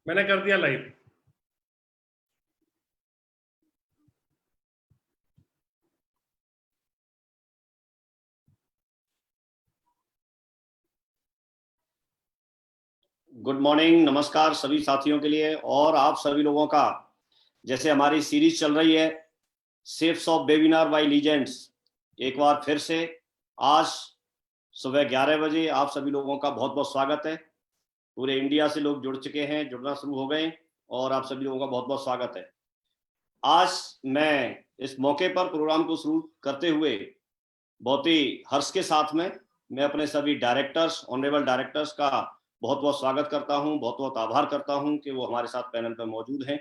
मैंने कर दिया लाइव। गुड मॉर्निंग, नमस्कार सभी साथियों के लिए और आप सभी लोगों का। जैसे हमारी सीरीज चल रही है shapes of webinar by legends, एक बार फिर से आज सुबह 11 बजे आप सभी लोगों का बहुत बहुत स्वागत है। पूरे इंडिया से लोग जुड़ चुके हैं, जुड़ना शुरू हो गए और आप सभी लोगों का बहुत बहुत स्वागत है। आज मैं इस मौके पर प्रोग्राम को शुरू करते हुए बहुत ही हर्ष के साथ में मैं अपने सभी डायरेक्टर्स, ऑनरेबल डायरेक्टर्स का बहुत बहुत स्वागत करता हूं, बहुत बहुत आभार करता हूं कि वो हमारे साथ पैनल पर मौजूद हैं।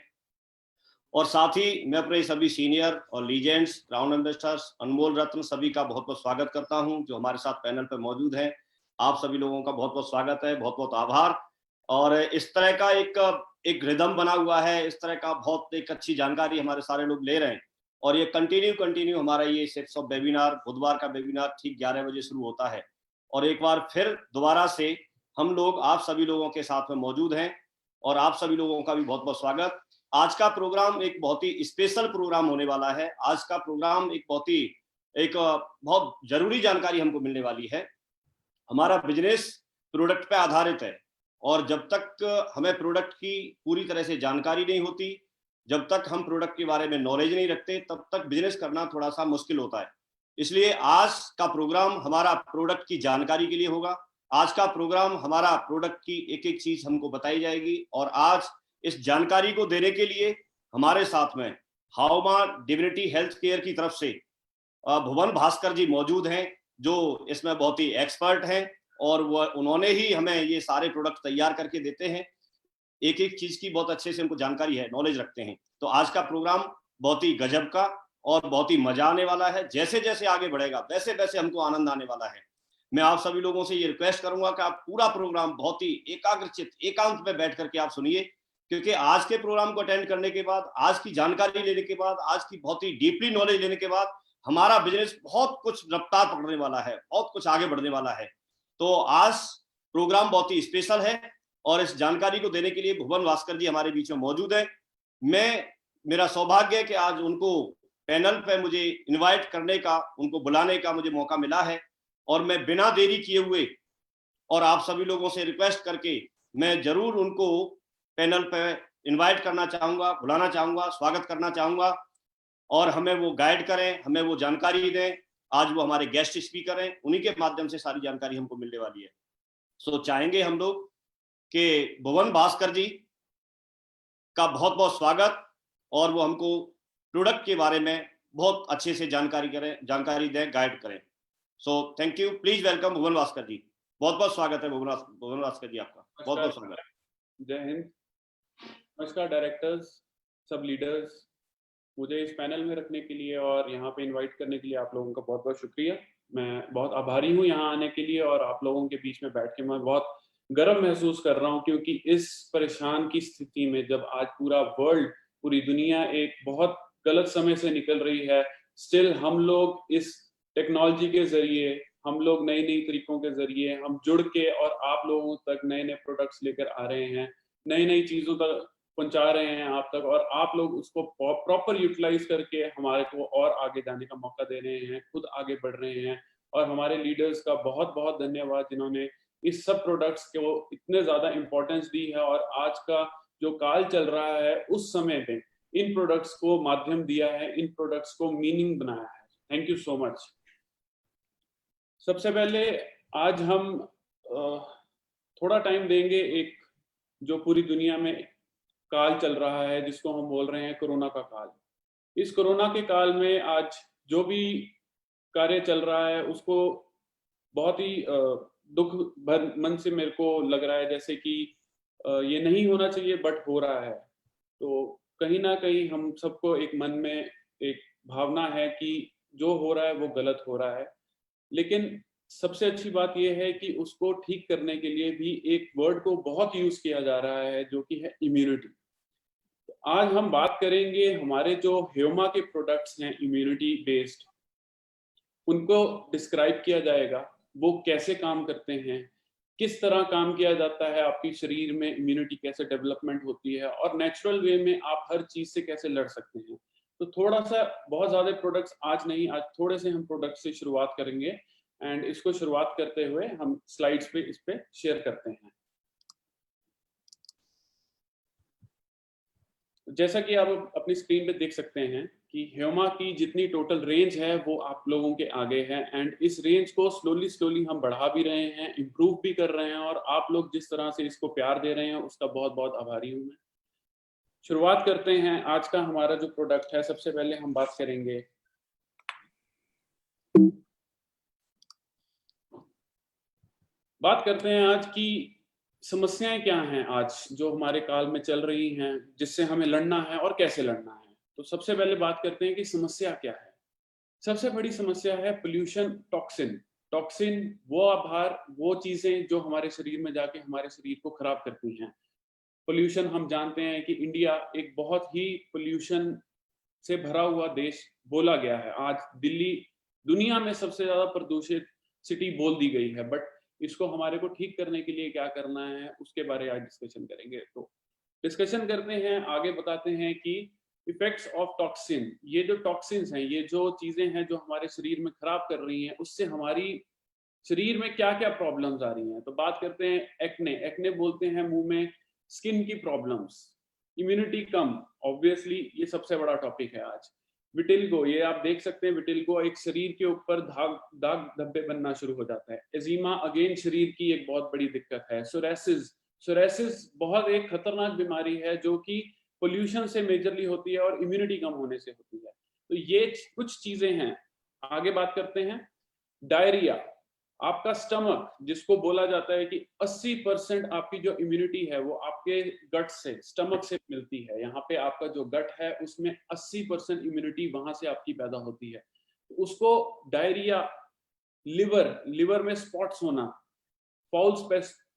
और साथ ही मैं अपने सभी सीनियर और लीजेंड्स, क्राउन एम्बेसडर्स, अनमोल रत्न सभी का बहुत बहुत स्वागत करता हूं जो हमारे साथ पैनल पर मौजूद हैं। आप सभी लोगों का बहुत बहुत स्वागत है, बहुत बहुत आभार। और इस तरह का एक रिदम बना हुआ है, इस तरह का बहुत एक अच्छी जानकारी हमारे सारे लोग ले रहे हैं और ये कंटिन्यू हमारा ये शेप्स ऑफ वेबिनार, बुधवार का वेबिनार ठीक 11 बजे शुरू होता है। और एक बार फिर दोबारा से हम लोग आप सभी लोगों के साथ में मौजूद हैं और आप सभी लोगों का भी बहुत बहुत स्वागत। आज का प्रोग्राम एक बहुत ही स्पेशल प्रोग्राम होने वाला है। आज का प्रोग्राम एक बहुत जरूरी जानकारी हमको मिलने वाली है। हमारा बिजनेस प्रोडक्ट पे आधारित है और जब तक हमें प्रोडक्ट की पूरी तरह से जानकारी नहीं होती, जब तक हम प्रोडक्ट के बारे में नॉलेज नहीं रखते, तब तक बिजनेस करना थोड़ा सा मुश्किल होता है। इसलिए आज का प्रोग्राम हमारा प्रोडक्ट की जानकारी के लिए होगा। आज का प्रोग्राम हमारा प्रोडक्ट की एक एक चीज हमको बताई जाएगी और आज इस जानकारी को देने के लिए हमारे साथ में हाउमा डिविनिटी हेल्थ केयर की तरफ से भुवन भास्कर जी मौजूद हैं जो इसमें बहुत ही एक्सपर्ट हैं और वो उन्होंने ही हमें ये सारे प्रोडक्ट तैयार करके देते हैं। एक एक चीज की बहुत अच्छे से उनको जानकारी है, नॉलेज रखते हैं। तो आज का प्रोग्राम बहुत ही गजब का और बहुत ही मजा आने वाला है। जैसे जैसे आगे बढ़ेगा वैसे वैसे हमको आनंद आने वाला है। मैं आप सभी लोगों से ये रिक्वेस्ट करूंगा कि आप पूरा प्रोग्राम बहुत ही एकाग्रचित एकांत में बैठ करके आप सुनिए, क्योंकि आज के प्रोग्राम को अटेंड करने के बाद, आज की जानकारी लेने के बाद, आज की बहुत ही डीपली नॉलेज लेने के बाद हमारा बिजनेस बहुत कुछ रफ्तार पकड़ने वाला है, बहुत कुछ आगे बढ़ने वाला है। तो आज प्रोग्राम बहुत ही स्पेशल है और इस जानकारी को देने के लिए भुवन भास्कर जी हमारे बीच में मौजूद है। मेरा सौभाग्य है कि आज उनको पैनल पे मुझे इनवाइट करने का, उनको बुलाने का मुझे मौका मिला है और मैं बिना देरी किए हुए और आप सभी लोगों से रिक्वेस्ट करके मैं जरूर उनको पैनल पे इनवाइट करना चाहूंगा, बुलाना चाहूंगा, स्वागत करना चाहूंगा और हमें वो गाइड करें, हमें वो जानकारी दें। आज वो हमारे गेस्ट स्पीकर हैं, उन्हीं के माध्यम से सारी जानकारी हमको मिलने वाली है। सो चाहेंगे हम लोग कि भुवन भास्कर जी का बहुत बहुत स्वागत और वो हमको प्रोडक्ट के बारे में बहुत अच्छे से जानकारी दें, गाइड करें। So thank you, please welcome Bhuvan Bhaskar ji. बहुत बहुत स्वागत है भुवन भास्कर जी, आपका बहुत बहुत स्वागत है। जय हिंद। नमस्कार डायरेक्टर्स, सब लीडर्स, मुझे इस पैनल में रखने के लिए और यहाँ पे इनवाइट करने के लिए आप लोगों का बहुत बहुत शुक्रिया। मैं बहुत आभारी हूँ यहाँ आने के लिए और आप लोगों के बीच में बैठ के मैं बहुत गर्व महसूस कर रहा हूँ, क्योंकि इस परेशान की स्थिति में जब आज पूरा वर्ल्ड, पूरी दुनिया एक बहुत गलत समय से निकल रही है, स्टिल हम लोग इस टेक्नोलॉजी के जरिए, हम लोग नई नई तरीकों के जरिए हम जुड़ के और आप लोगों तक नए नए प्रोडक्ट्स लेकर आ रहे हैं, नई नई चीजों तक पहुंचा रहे हैं आप तक, और आप लोग उसको प्रॉपर यूटिलाइज करके हमारे को और आगे जाने का मौका दे रहे हैं, खुद आगे बढ़ रहे हैं। और हमारे लीडर्स का बहुत बहुत धन्यवाद जिन्होंने इस सब प्रोडक्ट्स को इतने ज्यादा इंपॉर्टेंस दी है और आज का जो काल चल रहा है उस समय में इन प्रोडक्ट्स को माध्यम दिया है, इन प्रोडक्ट्स को मीनिंग बनाया है। Thank you so much. सबसे पहले आज हम थोड़ा टाइम देंगे एक जो पूरी दुनिया में काल चल रहा है जिसको हम बोल रहे हैं कोरोना का काल। इस कोरोना के काल में आज जो भी कार्य चल रहा है उसको बहुत ही दुख भर मन से मेरे को लग रहा है जैसे कि ये नहीं होना चाहिए बट हो रहा है। तो कहीं ना कहीं हम सबको एक मन में एक भावना है कि जो हो रहा है वो गलत हो रहा है, लेकिन सबसे अच्छी बात यह है कि उसको ठीक करने के लिए भी एक वर्ड को बहुत यूज किया जा रहा है जो कि है इम्यूनिटी। तो आज हम बात करेंगे हमारे जो ह्यूमा के प्रोडक्ट्स हैं इम्यूनिटी बेस्ड, उनको डिस्क्राइब किया जाएगा, वो कैसे काम करते हैं, किस तरह काम किया जाता है, आपकी शरीर में इम्यूनिटी कैसे डेवलपमेंट होती है और नेचुरल वे में आप हर चीज से कैसे लड़ सकते हैं। तो थोड़ा सा, बहुत ज्यादा प्रोडक्ट्स आज नहीं, आज थोड़े से हम प्रोडक्ट से शुरुआत करेंगे एंड इसको शुरुआत करते हुए हम स्लाइड्स पे इस पे शेयर करते हैं। जैसा कि आप अपनी स्क्रीन पे देख सकते हैं कि ह्यूमा की जितनी टोटल रेंज है वो आप लोगों के आगे है एंड इस रेंज को स्लोली स्लोली हम बढ़ा भी रहे हैं, इम्प्रूव भी कर रहे हैं और आप लोग जिस तरह से इसको प्यार दे रहे हैं उसका बहुत बहुत आभारी हूं मैं। शुरुआत करते हैं आज का हमारा जो प्रोडक्ट है। सबसे पहले हम बात करेंगे आज की समस्याएं क्या हैं आज जो हमारे काल में चल रही हैं, जिससे हमें लड़ना है और कैसे लड़ना है। तो सबसे पहले बात करते हैं कि समस्या क्या है। सबसे बड़ी समस्या है पोल्यूशन, टॉक्सिन। टॉक्सिन वो आभार, वो चीजें जो हमारे शरीर में जाके हमारे शरीर को खराब करती हैं। पोल्यूशन, हम जानते हैं कि इंडिया एक बहुत ही पोल्यूशन से भरा हुआ देश बोला गया है। आज दिल्ली दुनिया में सबसे ज्यादा प्रदूषित सिटी बोल दी गई है, बट इसको हमारे को ठीक करने के लिए क्या करना है उसके बारे में आज डिस्कशन करेंगे। तो डिस्कशन करते हैं, आगे बताते हैं कि इफेक्ट्स ऑफ टॉक्सिन। ये जो टॉक्सिन्स हैं, ये जो चीजें हैं जो हमारे शरीर में खराब कर रही हैं, उससे हमारी शरीर में क्या क्या प्रॉब्लम्स आ रही हैं। तो बात करते हैं एक्ने। एक्ने बोलते हैं मुंह में स्किन की प्रॉब्लम्स। इम्यूनिटी कम, ऑब्वियसली ये सबसे बड़ा टॉपिक है आज। विटिल्गो, ये आप देख सकते हैं, विटिल्गो एक शरीर के ऊपर दाग धब्बे बनना शुरू हो जाता है। एजीमा अगेन शरीर की एक बहुत बड़ी दिक्कत है। सोरेसिस, सोरेसिस बहुत एक खतरनाक बीमारी है जो कि पोल्यूशन से मेजरली होती है और इम्यूनिटी कम होने से होती है। तो ये कुछ चीजें हैं। आगे बात करते हैं डायरिया। आपका स्टमक, जिसको बोला जाता है कि 80% आपकी जो इम्यूनिटी है वो आपके गट से, स्टमक से मिलती है। यहाँ पे आपका जो गट है उसमें 80% इम्यूनिटी वहां से आपकी पैदा होती है। तो उसको डायरिया, लिवर में स्पॉट्स होना, फाउल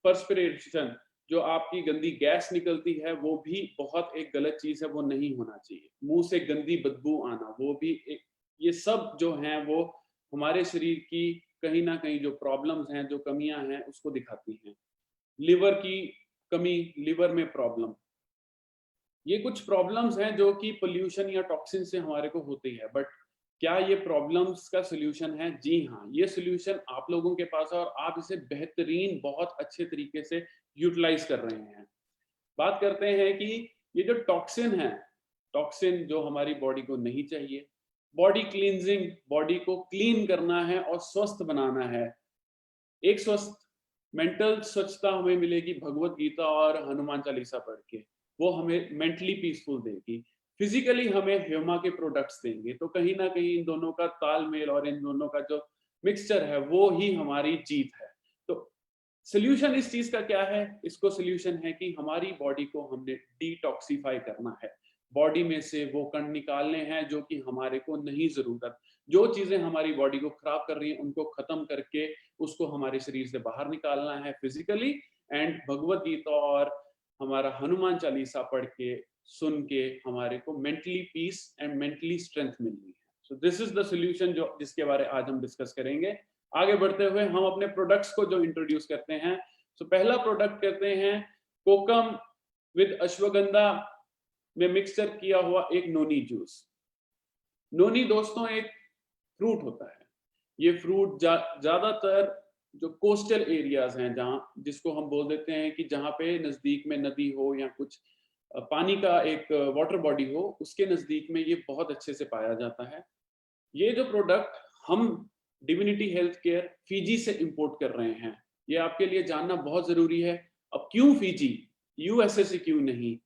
पर्सपिरेशन, जो आपकी गंदी गैस निकलती है वो भी बहुत एक गलत चीज है, वो नहीं होना चाहिए। मुंह से गंदी बदबू आना, वो भी एक, ये सब जो हैं वो हमारे शरीर की कहीं ना कहीं जो प्रॉब्लम्स हैं, जो कमियां हैं उसको दिखाती हैं। लिवर की कमी, लिवर में प्रॉब्लम, ये कुछ प्रॉब्लम्स हैं जो कि पोल्यूशन या टॉक्सिन से हमारे को होती है। बट क्या ये प्रॉब्लम्स का सोल्यूशन है? जी हाँ, ये सोल्यूशन आप लोगों के पास है और आप इसे बेहतरीन, बहुत अच्छे तरीके से यूटिलाइज कर रहे हैं। बात करते हैं कि ये जो टॉक्सिन है, टॉक्सिन जो हमारी बॉडी को नहीं चाहिए, बॉडी क्लींजिंग, बॉडी को क्लीन करना है और स्वस्थ बनाना है। एक स्वस्थ मेंटल स्वच्छता हमें मिलेगी भगवत गीता और हनुमान चालीसा पढ़ के, वो हमें मेंटली पीसफुल देगी। फिजिकली हमें ह्यूमा के प्रोडक्ट्स देंगे। तो कहीं ना कहीं इन दोनों का तालमेल और इन दोनों का जो मिक्सचर है वो ही हमारी जीत है। तो सोल्यूशन इस चीज का क्या है? इसको सोल्यूशन है कि हमारी बॉडी को हमने डिटॉक्सिफाई करना है। बॉडी में से वो कण निकालने हैं जो कि हमारे को नहीं जरूरत, जो चीजें हमारी बॉडी को खराब कर रही हैं उनको खत्म करके उसको हमारे शरीर से बाहर निकालना है फिजिकली। एंड भगवत गीता और हमारा हनुमान चालीसा पढ़ के, सुन के हमारे को mentally peace and mentally strength मिलनी है। So this is the solution जो जिसके बारे आज हम डिस्कस करेंगे। आगे बढ़ते हुए हम अपने प्रोडक्ट्स को जो इंट्रोड्यूस करते हैं। सो पहला प्रोडक्ट करते हैं कोकम विद अश्वगंधा में मिक्सचर किया हुआ एक नोनी जूस। नोनी दोस्तों एक फ्रूट होता है। ये फ्रूट ज्यादातर जो कोस्टल एरियाज हैं, जहाँ, जिसको हम बोल देते हैं कि जहाँ पे नजदीक में नदी हो या कुछ पानी का एक वाटर बॉडी हो, उसके नजदीक में ये बहुत अच्छे से पाया जाता है। ये जो प्रोडक्ट हम डिविनिटी हेल्थ केयर फीजी से इंपोर्ट कर रहे हैं, ये आपके लिए जानना बहुत जरूरी है। अब क्यों फीजी? यूएसए से क्यों नहीं,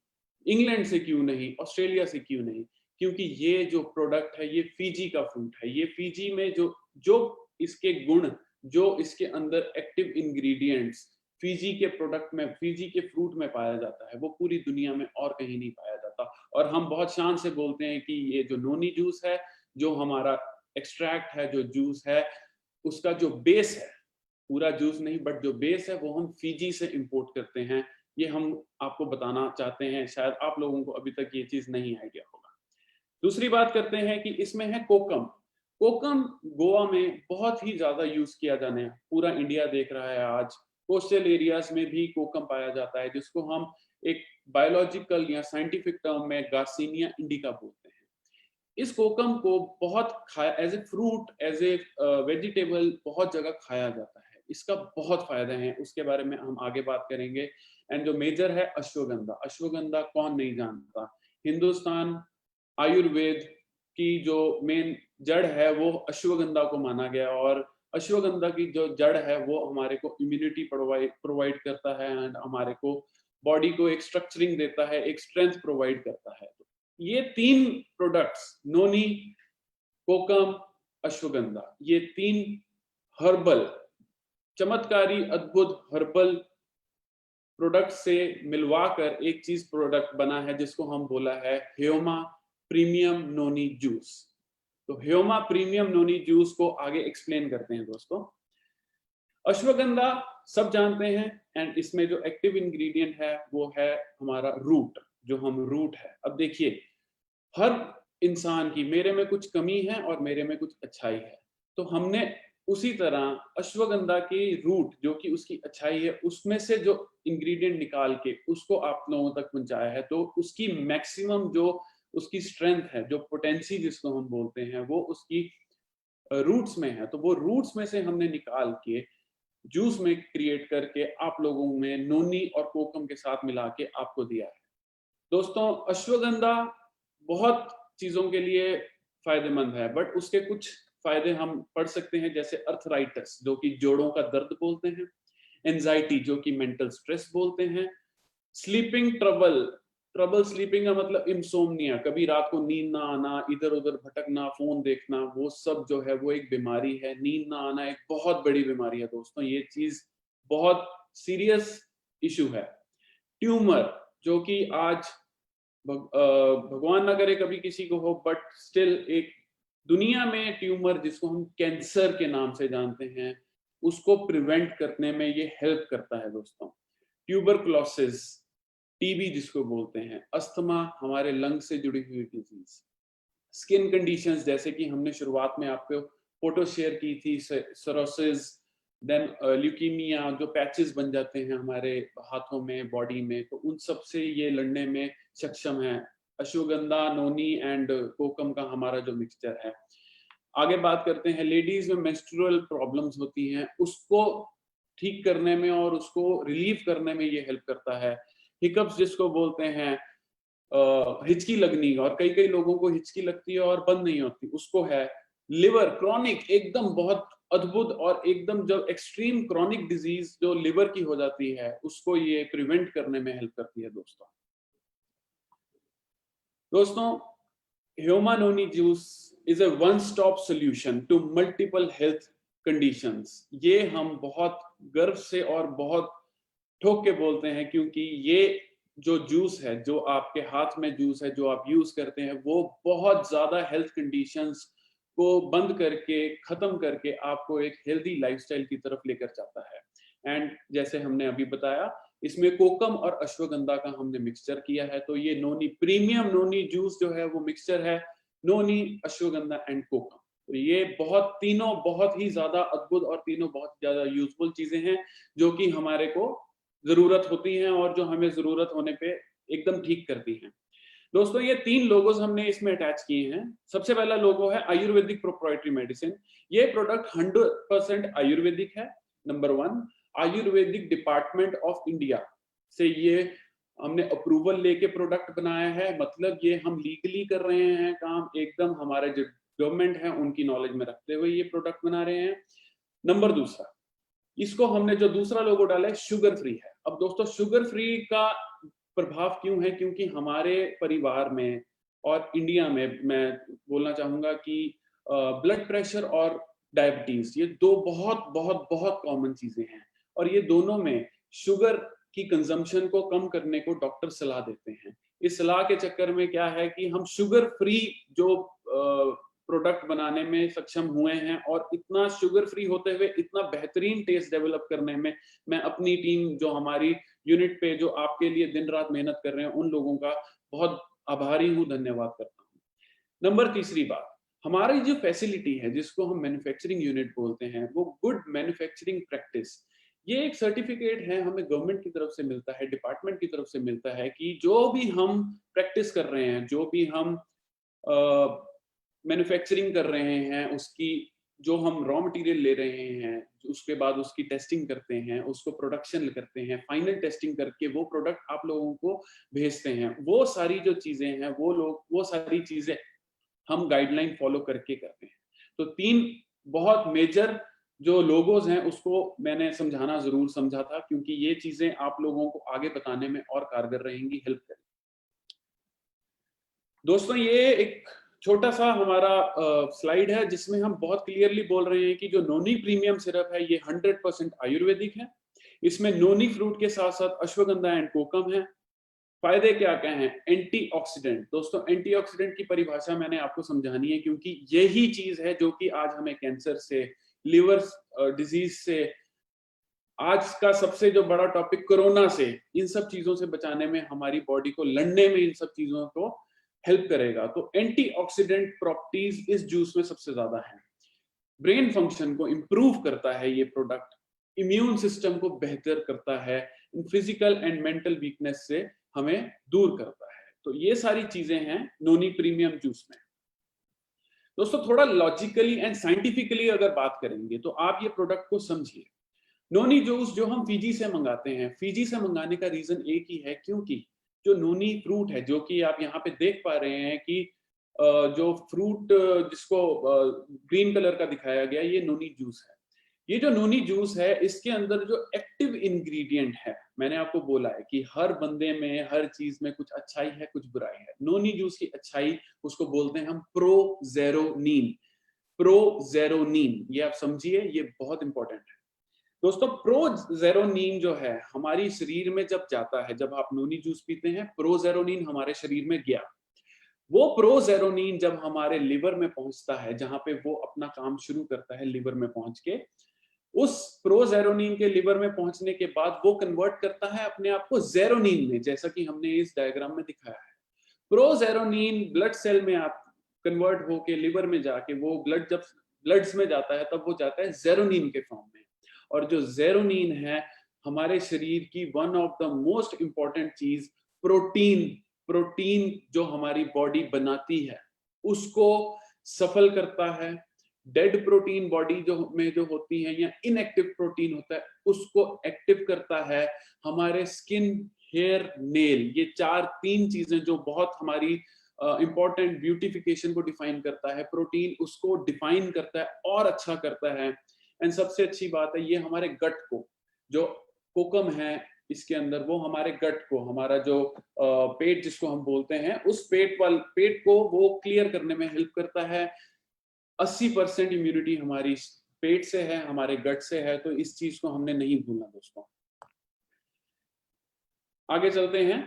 इंग्लैंड से क्यों नहीं, ऑस्ट्रेलिया से क्यों नहीं? क्योंकि ये जो प्रोडक्ट है ये फीजी का फ्रूट है। ये फीजी में जो जो इसके गुण, जो इसके अंदर एक्टिव इंग्रेडिएंट्स फीजी के प्रोडक्ट में, फीजी के फ्रूट में पाया जाता है, वो पूरी दुनिया में और कहीं नहीं पाया जाता। और हम बहुत शान से बोलते हैं कि ये जो नोनी जूस है, जो हमारा एक्सट्रैक्ट है, जो जूस है, उसका जो बेस है, पूरा जूस नहीं बट जो बेस है वो हम फीजी से इंपोर्ट करते हैं। ये हम आपको बताना चाहते हैं, शायद आप लोगों को अभी तक ये चीज नहीं आइडिया होगा। दूसरी बात करते हैं कि इसमें है कोकम। कोकम गोवा में बहुत ही ज्यादा यूज किया जाने, पूरा इंडिया देख रहा है आज। कोस्टल एरियाज में भी कोकम पाया जाता है, जिसको हम एक बायोलॉजिकल या साइंटिफिक टर्म में गार्सिनिया इंडिका बोलते हैं। इस कोकम को बहुत खाया as a fruit, as a vegetable बहुत जगह खाया जाता है। इसका बहुत फायदे हैं, उसके बारे में हम आगे बात करेंगे। एंड जो मेजर है अश्वगंधा, अश्वगंधा कौन नहीं जानता। हिंदुस्तान आयुर्वेद की जो मेन जड़ है वो अश्वगंधा को माना गया, और अश्वगंधा की जो जड़ है वो हमारे को इम्यूनिटी प्रोवाइड करता है, एंड हमारे को बॉडी को एक स्ट्रक्चरिंग देता है, एक स्ट्रेंथ प्रोवाइड करता है। ये 3 प्रोडक्ट्स, नोनी, कोकम, अश्वगंधा, ये 3 हर्बल, चमत्कारी अद्भुत हर्बल प्रोडक्ट से मिलवाकर एक चीज प्रोडक्ट बना है, जिसको हम बोला है ह्योमा प्रीमियम नोनी जूस। तो ह्योमा प्रीमियम नोनी जूस को आगे एक्सप्लेन करते हैं दोस्तों। अश्वगंधा सब जानते हैं, एंड इसमें जो एक्टिव इंग्रेडिएंट है वो है हमारा रूट, जो हम रूट है। अब देखिए, हर इंसान की, मेरे में कुछ कमी है और मेरे में कुछ अच्छाई है, तो हमने उसी तरह अश्वगंधा की रूट जो कि उसकी अच्छाई है, उसमें से जो इंग्रेडिएंट निकाल के उसको आप लोगों तक पहुंचाया है। तो उसकी मैक्सिमम जो उसकी स्ट्रेंथ है, जो पोटेंसी जिसको हम बोलते हैं, वो उसकी रूट्स में है। तो वो रूट्स में से हमने निकाल के जूस में क्रिएट करके आप लोगों में नोनी और कोकम के साथ मिला के आपको दिया है। दोस्तों, अश्वगंधा बहुत चीजों के लिए फायदेमंद है, बट उसके कुछ फायदे हम पढ़ सकते हैं, जैसे अर्थराइटिस जो कि जोड़ों का दर्द बोलते हैं, एंजाइटी जो कि मेंटल स्ट्रेस बोलते हैं, स्लीपिंग ट्रबल, ट्रबल स्लीपिंग का मतलब इंसोम्निया, कभी रात को नींद ना आना, इधर उधर भटकना, फोन देखना, वो सब जो है वो एक बीमारी है। नींद ना आना एक बहुत बड़ी बीमारी है दोस्तों, ये चीज बहुत सीरियस इशू है। ट्यूमर, जो कि आज भगवान ना करे कभी किसी को हो, बट स्टिल एक दुनिया में ट्यूमर, जिसको हम कैंसर के नाम से जानते हैं, उसको प्रिवेंट करने में ये हेल्प करता है दोस्तों। ट्यूबरकुलोसिस, टीबी जिसको बोलते हैं, अस्थमा, हमारे लंग से जुड़ी हुई डिजीज, स्किन कंडीशंस जैसे कि हमने शुरुआत में आपको फोटो शेयर की थी, सरोसिस, देन ल्यूकीमिया, जो पैचेस बन जाते हैं हमारे हाथों में, बॉडी में, तो उन सब से ये लड़ने में सक्षम है अश्वगंधा, नोनी एंड कोकम का हमारा जो मिक्सचर है। आगे बात करते हैं, लेडीज में मेंस्ट्रुअल प्रॉब्लम्स होती हैं, उसको ठीक करने में और उसको रिलीव करने में ये हेल्प करता है। हिकअप्स जिसको बोलते हैं, हिचकी लगनी, और कई कई लोगों को हिचकी लगती है और बंद नहीं होती, उसको है। लिवर क्रॉनिक, एकदम बहुत अद्भुत और एकदम जब एक्सट्रीम क्रॉनिक डिजीज जो लिवर की हो जाती है, उसको ये प्रिवेंट करने में हेल्प करती है दोस्तों। ह्योमा noni juice is a one stop solution to multiple health conditions. ये हम बहुत गर्व से और बहुत ठोक के बोलते हैं, क्योंकि ये जो जूस है, जो आपके हाथ में जूस है, जो आप यूज करते हैं, वो बहुत ज्यादा हेल्थ कंडीशंस को बंद करके, खत्म करके आपको एक हेल्दी लाइफस्टाइल की तरफ लेकर जाता है। एंड जैसे हमने अभी बताया, इसमें कोकम और अश्वगंधा का हमने मिक्सचर किया है। तो ये नोनी प्रीमियम नोनी जूस जो है वो मिक्सचर है नोनी, अश्वगंधा एंड कोकम। तो ये तीनों बहुत ही ज्यादा अद्भुत और तीनों बहुत ज्यादा यूजफुल चीजें हैं, जो कि हमारे को जरूरत होती हैं और जो हमें जरूरत होने पे एकदम ठीक करती हैं। दोस्तों, ये 3 लोगोस हमने इसमें अटैच किए हैं। सबसे पहला लोगो है आयुर्वेदिक प्रोप्राइटरी मेडिसिन। ये प्रोडक्ट 100% आयुर्वेदिक है। Number 1, Ayurvedic department of India से ये हमने अप्रूवल लेके प्रोडक्ट बनाया है, मतलब ये हम लीगली कर रहे हैं काम, एकदम हमारे जो गवर्नमेंट है उनकी नॉलेज में रखते हुए ये प्रोडक्ट बना रहे हैं। नंबर 2, इसको हमने जो दूसरा लोगो डाला है, शुगर फ्री है। अब दोस्तों, शुगर फ्री का प्रभाव क्यों है? क्योंकि हमारे परिवार में और इंडिया में, मैं बोलना चाहूंगा कि ब्लड प्रेशर और डायबिटीज, ये 2 बहुत बहुत बहुत कॉमन चीजें हैं, और ये दोनों में शुगर की कंजम्पशन को कम करने को डॉक्टर सलाह देते हैं। इस सलाह के चक्कर में क्या है कि हम शुगर फ्री जो प्रोडक्ट बनाने में सक्षम हुए हैं, और इतना शुगर फ्री होते हुए इतना बेहतरीन टेस्ट डेवलप करने में मैं अपनी टीम, जो हमारी यूनिट पे जो आपके लिए दिन रात मेहनत कर रहे हैं, उन लोगों का बहुत आभारी हूँ, धन्यवाद करता हूँ। नंबर 3 बात, हमारी जो फैसिलिटी है, जिसको हम मैन्युफैक्चरिंग यूनिट बोलते हैं, वो गुड मैन्युफैक्चरिंग प्रैक्टिस, ये एक सर्टिफिकेट है, हमें गवर्नमेंट की तरफ से मिलता है, डिपार्टमेंट की तरफ से मिलता है कि जो भी हम प्रैक्टिस कर रहे हैं, जो भी हम मैन्युफैक्चरिंग कर रहे हैं, उसकी जो हम रॉ मटेरियल ले रहे हैं, उसके बाद उसकी टेस्टिंग करते हैं, उसको प्रोडक्शन करते हैं, फाइनल टेस्टिंग करके वो प्रोडक्ट आप लोगों को भेजते हैं, वो सारी जो चीजें हैं, वो सारी चीजें हम गाइडलाइन फॉलो करके करते हैं। तो 3 बहुत मेजर जो लोगोज हैं उसको मैंने समझाना जरूर समझा था, क्योंकि ये चीजें आप लोगों को आगे बताने में और कारगर रहेंगी, हेल्प करेंगी। दोस्तों, ये एक छोटा सा हमारा स्लाइड है जिसमें हम बहुत क्लियरली बोल रहे हैं कि जो नोनी प्रीमियम सिरप है ये 100% आयुर्वेदिक है। इसमें नोनी फ्रूट के साथ साथ अश्वगंधा एंड कोकम है। फायदे क्या क्या हैं? एंटीऑक्सीडेंट। दोस्तों, एंटीऑक्सीडेंट की परिभाषा मैंने आपको समझानी है, क्योंकि यही चीज है जो कि आज हमें कैंसर से, लिवर डिजीज से, आज का सबसे जो बड़ा टॉपिक कोरोना से, इन सब चीजों से बचाने में, हमारी बॉडी को लड़ने में इन सब चीजों को हेल्प करेगा। तो एंटीऑक्सीडेंट प्रॉपर्टीज इस जूस में सबसे ज्यादा है। ब्रेन फंक्शन को इंप्रूव करता है ये प्रोडक्ट, इम्यून सिस्टम को बेहतर करता है, फिजिकल एंड मेंटल वीकनेस से हमें दूर करता है। तो ये सारी चीजें हैं नोनी प्रीमियम जूस में। दोस्तों, थोड़ा लॉजिकली एंड साइंटिफिकली अगर बात करेंगे तो आप ये प्रोडक्ट को समझिए। नोनी जूस जो हम फिजी से मंगाते हैं, फिजी से मंगाने का रीजन एक ही है, क्योंकि जो नोनी फ्रूट है, जो कि आप यहाँ पे देख पा रहे हैं कि जो फ्रूट जिसको ग्रीन कलर का दिखाया गया, ये नोनी जूस है। ये जो नोनी जूस है, इसके अंदर जो एक्टिव इंग्रेडिएंट है, मैंने आपको बोला है कि हर बंदे में, हर चीज में कुछ अच्छाई है, कुछ बुराई है। नोनी जूस की अच्छाई, उसको बोलते हैं हम प्रोजेरोनीन। प्रोजेरोनीन, ये आप समझिए, ये बहुत इंपॉर्टेंट है। दोस्तों, प्रोजेरोनीन जो है हमारी शरीर में जब जाता है, जब आप नोनी जूस पीते हैं, प्रोजेरोनीन हमारे शरीर में गया। वो प्रोजेरोनीन जब हमारे लिवर में पहुंचता है, जहां पे वो अपना काम शुरू करता है लिवर में पहुंच के, उस प्रोजेरोनीन के लिवर में पहुंचने के बाद वो कन्वर्ट करता है अपने आप को जेरोनीन में, जैसा कि हमने इस डायग्राम में दिखाया है। प्रोजेरोनीन ब्लड सेल में आप कन्वर्ट होके लिवर में जाके, वो ब्लड जब ब्लड्स में जाता है तब वो जाता है जेरोनीन के फॉर्म में। और जो जेरोनीन है, हमारे शरीर की one of the most important चीज, प्रोटीन। प्रोटीन जो हमारी बॉडी बनाती है, उसको सफल करता है। डेड प्रोटीन बॉडी जो होती है, या इनएक्टिव प्रोटीन होता है, उसको एक्टिव करता है। हमारे स्किन, हेयर, नेल, ये 3 चीजें जो बहुत हमारी इंपॉर्टेंट ब्यूटिफिकेशन को डिफाइन करता है, प्रोटीन उसको डिफाइन करता है और अच्छा करता है। एंड सबसे अच्छी बात है, ये हमारे गट को, जो कोकम है इसके अंदर, वो हमारे गट को, हमारा जो पेट जिसको हम बोलते हैं, उस पेट को वो क्लियर करने में हेल्प करता है। 80% इम्यूनिटी हमारी पेट से है, हमारे गट से है, तो इस चीज को हमने नहीं भूलना दोस्तों। आगे चलते हैं।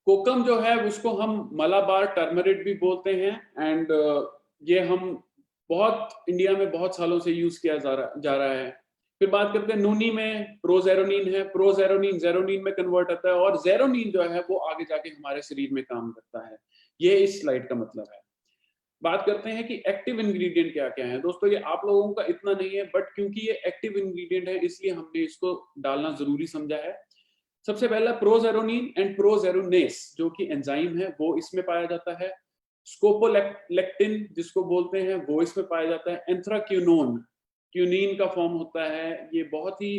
कोकम जो है उसको हम मलाबार टर्मरिक भी बोलते हैं, एंड ये हम इंडिया में बहुत सालों से यूज किया जा रहा है। फिर बात करते हैं नोनी में, प्रोजेरोनीन है। प्रोजेरोनीन जेरोनीन में कन्वर्ट होता है, और जेरोनीन जो है वो आगे जाके हमारे शरीर में काम करता है। ये इस स्लाइड का मतलब है। बात करते हैं कि एक्टिव इंग्रेडिएंट क्या क्या है। दोस्तों, ये आप लोगों का इतना नहीं है, बट क्योंकि ये एक्टिव इंग्रेडिएंट है, इसलिए हमने इसको डालना जरूरी समझा है। सबसे पहला प्रोजेरोनीन एंड प्रोजेरोनेस, जो कि एंजाइम है, वो इसमें पाया जाता है। स्कोपोलेक्टिन जिसको बोलते हैं, वो इसमें पाया जाता है। एंथ्राक्यूनोन, क्यूनिन का फॉर्म होता है, ये बहुत ही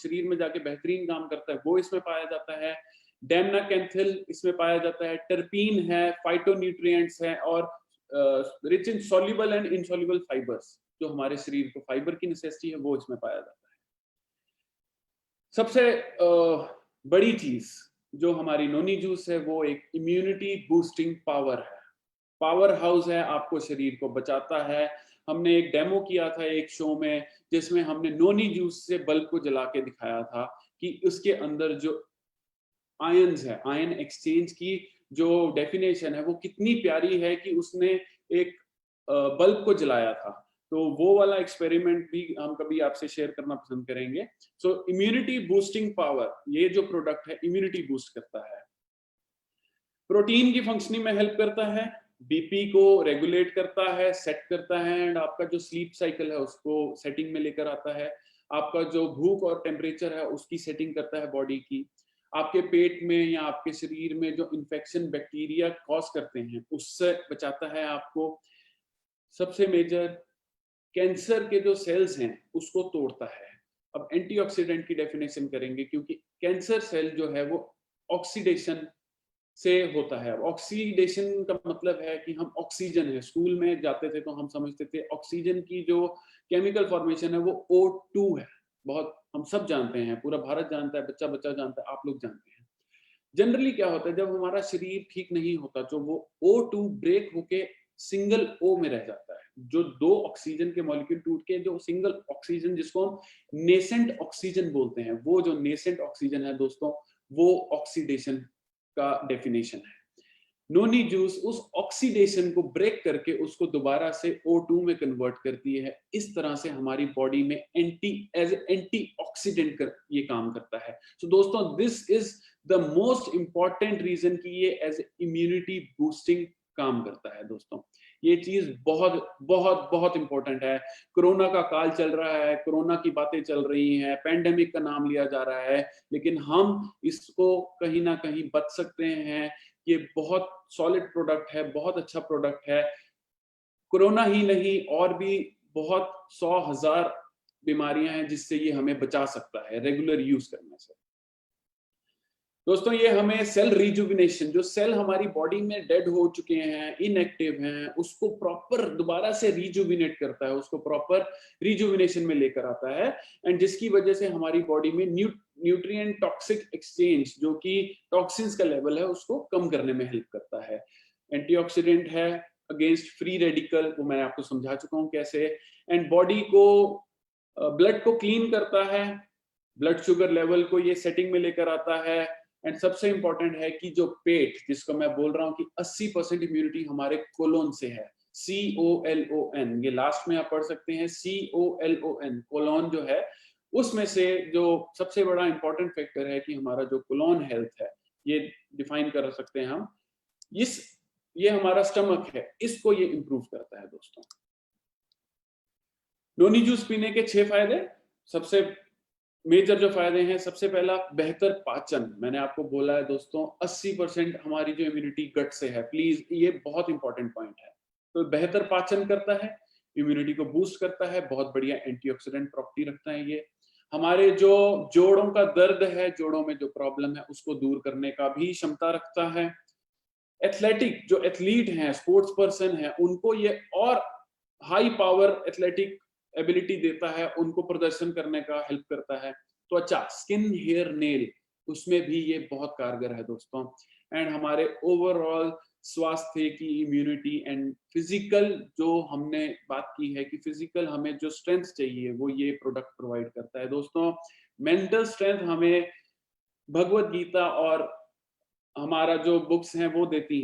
शरीर में जाके बेहतरीन काम करता है, वो इसमें पाया जाता है। डेमनाकेंथिल इसमें पाया जाता है। टर्पीन है, फाइटोन्यूट्रिएंट्स है, और rich in soluble and insoluble fibres, जो हमारे शरीर को फाइबर की नेसेसिटी है, वो इसमें पाया जाता है। सबसे बड़ी चीज जो हमारी नोनी जूस है, वो एक इम्यूनिटी बूस्टिंग पावर है, पावर हाउस है, आपको शरीर को बचाता है। हमने एक डेमो किया था एक शो में, जिसमें हमने नोनी जूस से बल्ब को जला के दिखाया था कि उसके अंदर जो आयंस है, आयन एक्सचेंज की जो डेफिनेशन है, वो कितनी प्यारी है कि उसने एक बल्ब को जलाया था। तो वो वाला एक्सपेरिमेंट भी हम कभी आपसे शेयर करना पसंद करेंगे। सो इम्यूनिटी बूस्टिंग पावर, ये जो प्रोडक्ट है इम्यूनिटी बूस्ट करता है। प्रोटीन की फंक्शनिंग में हेल्प करता है। बीपी को रेगुलेट करता है, सेट करता है, एंड आपका जो स्लीप साइकिल है उसको सेटिंग में लेकर आता है। आपका जो भूख और टेम्परेचर है उसकी सेटिंग करता है बॉडी की। आपके पेट में या आपके शरीर में जो इन्फेक्शन बैक्टीरिया कॉज करते हैं उससे बचाता है आपको। सबसे मेजर कैंसर के जो सेल्स हैं उसको तोड़ता है। अब एंटीऑक्सीडेंट की डेफिनेशन करेंगे, क्योंकि कैंसर सेल जो है वो ऑक्सीडेशन से होता है। ऑक्सीडेशन का मतलब है कि हम ऑक्सीजन है, स्कूल में जाते थे तो हम समझते थे ऑक्सीजन की जो केमिकल फॉर्मेशन है वो O2 है। बहुत हम सब जानते हैं, पूरा भारत जानता है, बच्चा बच्चा जानता है, आप लोग जानते हैं। जनरली क्या होता है, जब हमारा शरीर ठीक नहीं होता तो वो O2 ब्रेक होके सिंगल O में रह जाता है। जो दो ऑक्सीजन के मॉलिक्यूल टूट के जो सिंगल ऑक्सीजन, जिसको हम नेसेंट ऑक्सीजन बोलते हैं, वो जो नेसेंट ऑक्सीजन है दोस्तों, वो ऑक्सीडेशन का डेफिनेशन है। नोनी जूस उस ऑक्सीडेशन को ब्रेक करके उसको दोबारा से O2 में कन्वर्ट करती है। इस तरह से हमारी बॉडी में एंटीऑक्सीडेंट कर ये काम करता है। सो दोस्तों, this is the most important reason कि ये एज इम्यूनिटी बूस्टिंग काम करता है। दोस्तों, ये चीज बहुत बहुत बहुत इंपॉर्टेंट है। कोरोना का काल चल रहा है, कोरोना की बातें चल रही हैं, पैंडेमिक का नाम लिया जा रहा है, लेकिन हम इसको कहीं ना कहीं बच सकते हैं। ये बहुत सॉलिड प्रोडक्ट है, बहुत अच्छा प्रोडक्ट है। कोरोना ही नहीं, और भी बहुत 100,000 बीमारियां हैं जिससे ये हमें बचा सकता है रेगुलर यूज करने से। दोस्तों, ये हमें सेल रिजुविनेशन, जो सेल हमारी बॉडी में डेड हो चुके हैं, इनएक्टिव हैं, उसको प्रॉपर दोबारा से रिजुविनेट करता है, उसको प्रॉपर रिजुविनेशन में लेकर आता है, एंड जिसकी वजह से हमारी बॉडी में न्यूट्रिएंट टॉक्सिक एक्सचेंज, जो कि टॉक्सिन्स का लेवल है, उसको कम करने में हेल्प करता है। एंटीऑक्सीडेंट है अगेंस्ट फ्री रेडिकल, वो मैं आपको समझा चुका हूँ कैसे। एंड बॉडी को ब्लड को क्लीन करता है, ब्लड शुगर लेवल को ये सेटिंग में लेकर आता है। एंड सबसे इंपॉर्टेंट है कि जो पेट, जिसको मैं बोल रहा हूँ कि 80% इम्यूनिटी हमारे कोलोन से है, COLON, ये लास्ट में आप पढ़ सकते हैं, COLON, कोलोन जो है उसमें से जो सबसे बड़ा इंपॉर्टेंट फैक्टर है कि हमारा जो कोलोन हेल्थ है, ये डिफाइन कर सकते हैं हम, ये हमारा स्टमक है, इसको ये इंप्रूव करता है। दोस्तों, नोनी जूस पीने के 6 फायदे। सबसे मेजर जो फायदे हैं, सबसे पहला बेहतर पाचन। मैंने आपको बोला है दोस्तों, 80% हमारी जो इम्यूनिटी गट से है, प्लीज ये बहुत इंपॉर्टेंट पॉइंट है। तो बेहतर पाचन करता है, इम्यूनिटी को बूस्ट करता है, बहुत बढ़िया एंटीऑक्सीडेंट प्रॉपर्टी रखता है। ये हमारे जो जोड़ों का दर्द है, जोड़ों में जो प्रॉब्लम है, उसको दूर करने का भी क्षमता रखता है। एथलेटिक, जो एथलीट हैं, स्पोर्ट्स पर्सन है, उनको ये और हाई पावर एथलेटिक एबिलिटी देता है, उनको प्रदर्शन करने का हेल्प करता है। त्वचा, स्किन, हेयर, नेल, उसमें भी ये बहुत कारगर है दोस्तों। एंड हमारे ओवरऑल स्वास्थ्य की इम्यूनिटी एंड फिजिकल, जो हमने बात की है कि फिजिकल हमें जो स्ट्रेंथ चाहिए वो ये प्रोडक्ट प्रोवाइड करता है। दोस्तों, मेंटल स्ट्रेंथ हमें भगवत गीता और हमारा जो बुक्स हैं वो देती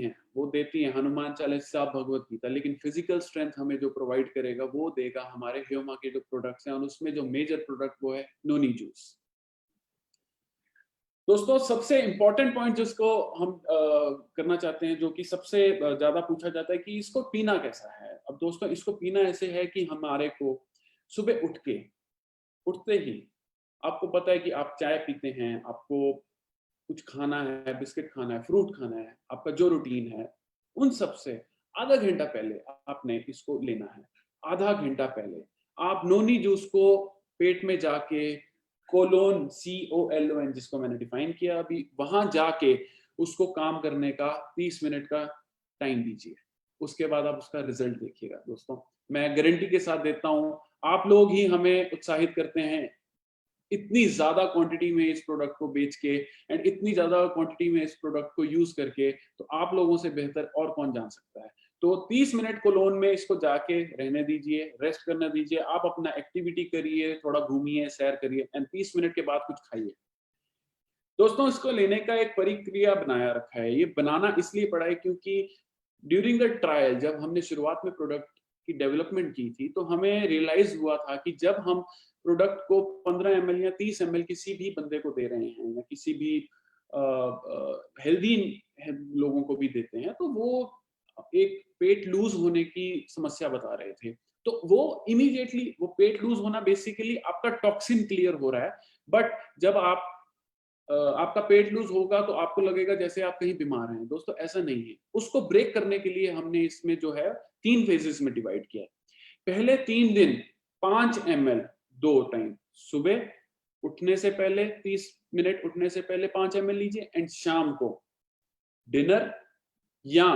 हैं, हनुमान चालीसा, भगवत गीता, लेकिन फिजिकल स्ट्रेंथ हमें जो प्रोवाइड करेगा वो देगा हमारे ह्यूमा के जो प्रोडक्ट्स हैं, और उसमें जो मेजर प्रोडक्ट वो है नोनी जूस। दोस्तों, सबसे इंपॉर्टेंट पॉइंट जिसको हम करना चाहते हैं, जो कि सबसे ज्यादा पूछा जाता है कि इसको पीना कैसा है। अब दोस्तों, इसको पीना ऐसे है कि हमारे को सुबह उठते ही आपको पता है कि आप चाय पीते हैं, आपको कुछ खाना है, बिस्किट खाना है, फ्रूट खाना है, आपका जो रूटीन है, उन सब से आधा घंटा पहले आपने इसको लेना है। आधा घंटा पहले आप नोनी जूस को पेट में जाके कोलोन, COLON, जिसको मैंने डिफाइन किया अभी, वहां जाके उसको काम करने का 30 मिनट का टाइम दीजिए। उसके बाद आप उसका रिजल्ट देखिएगा। दोस्तों, मैं गारंटी के साथ देता हूं, आप लोग ही हमें उत्साहित करते हैं इतनी ज्यादा क्वांटिटी में इस प्रोडक्ट को बेच के, एंड इतनी ज्यादा क्वांटिटी में इस प्रोडक्ट को यूज करके, तो आप लोगों से बेहतर और कौन जान सकता है। तो 30 मिनट कोलोन में इसको जाके रहने दीजिए, रेस्ट करने दीजिए, आप अपना एक्टिविटी करिए, थोड़ा घूमिए, सैर करिए, एंड 30 मिनट के बाद कुछ खाइए। दोस्तों, इसको लेने का एक प्रक्रिया बनाया रखा है। ये बनाना इसलिए पड़ा है क्योंकि ड्यूरिंग द ट्रायल, जब हमने शुरुआत में प्रोडक्ट की डेवलपमेंट की थी, तो हमें रियलाइज हुआ था कि जब हम प्रोडक्ट को 15 ml या 30 ml किसी भी बंदे को दे रहे हैं, या किसी भी हेल्दी लोगों को भी देते हैं, तो वो एक पेट लूज होने की समस्या बता रहे थे। तो वो इमीडिएटली वो पेट लूज होना बेसिकली आपका टॉक्सिन क्लियर हो रहा है, बट जब आपका पेट लूज होगा तो आपको लगेगा जैसे आप कहीं बीमार हैं। दोस्तों ऐसा नहीं है। उसको ब्रेक करने के लिए हमने इसमें जो है 3 फेजेस में डिवाइड किया है। पहले 3 दिन 5 ml 2 टाइम, सुबह उठने से पहले 30 मिनट उठने से पहले 5 ml लीजिए, एंड शाम को डिनर या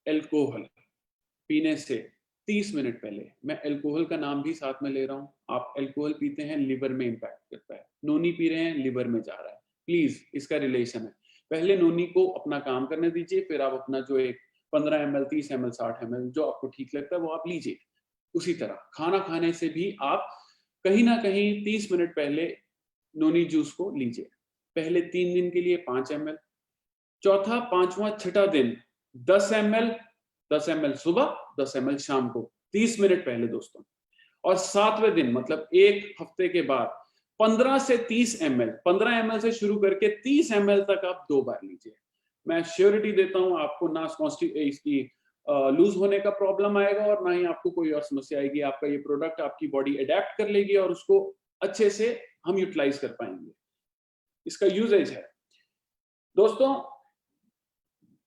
अल्कोहल पीने से 30 मिनट पहले। मैं अल्कोहल का नाम भी साथ में ले रहा हूं। आप अल्कोहल पीते हैं, लिवर में इंपैक्ट करता है। नोनी पी रहे हैं, लिवर में जा रहा है। प्लीज, इसका रिलेशन है। पहले नोनी को अपना काम करने दीजिए, फिर आप अपना जो एक 15 ml 30 ml 60 ml जो आपको ठीक लगता है वो आप लीजिए। उसी तरह खाना खाने से भी आप कहीं ना कहीं 30 मिनट पहले नोनी जूस को लीजिए। पहले 3 दिन के लिए 5 ml, चौथा, पांचवा, छठा दिन 10 ml, 10 ml सुबह, 10 ml शाम को, 30 मिनट पहले दोस्तों। और 7वें दिन मतलब एक हफ्ते के बाद 15 से 30 ml, 15 ml से शुरू करके 30 ml तक आप 2 बार लीजिए। मैं श्योरिटी देता हूं आपको ना इसकी लूज होने का प्रॉब्लम आएगा और ना ही आपको कोई और समस्या आएगी। आपका ये प्रोडक्ट आपकी बॉडी अडेप्ट कर लेगी और उसको अच्छे से हम यूटिलाइज कर पाएंगे। इसका यूजेज है दोस्तों,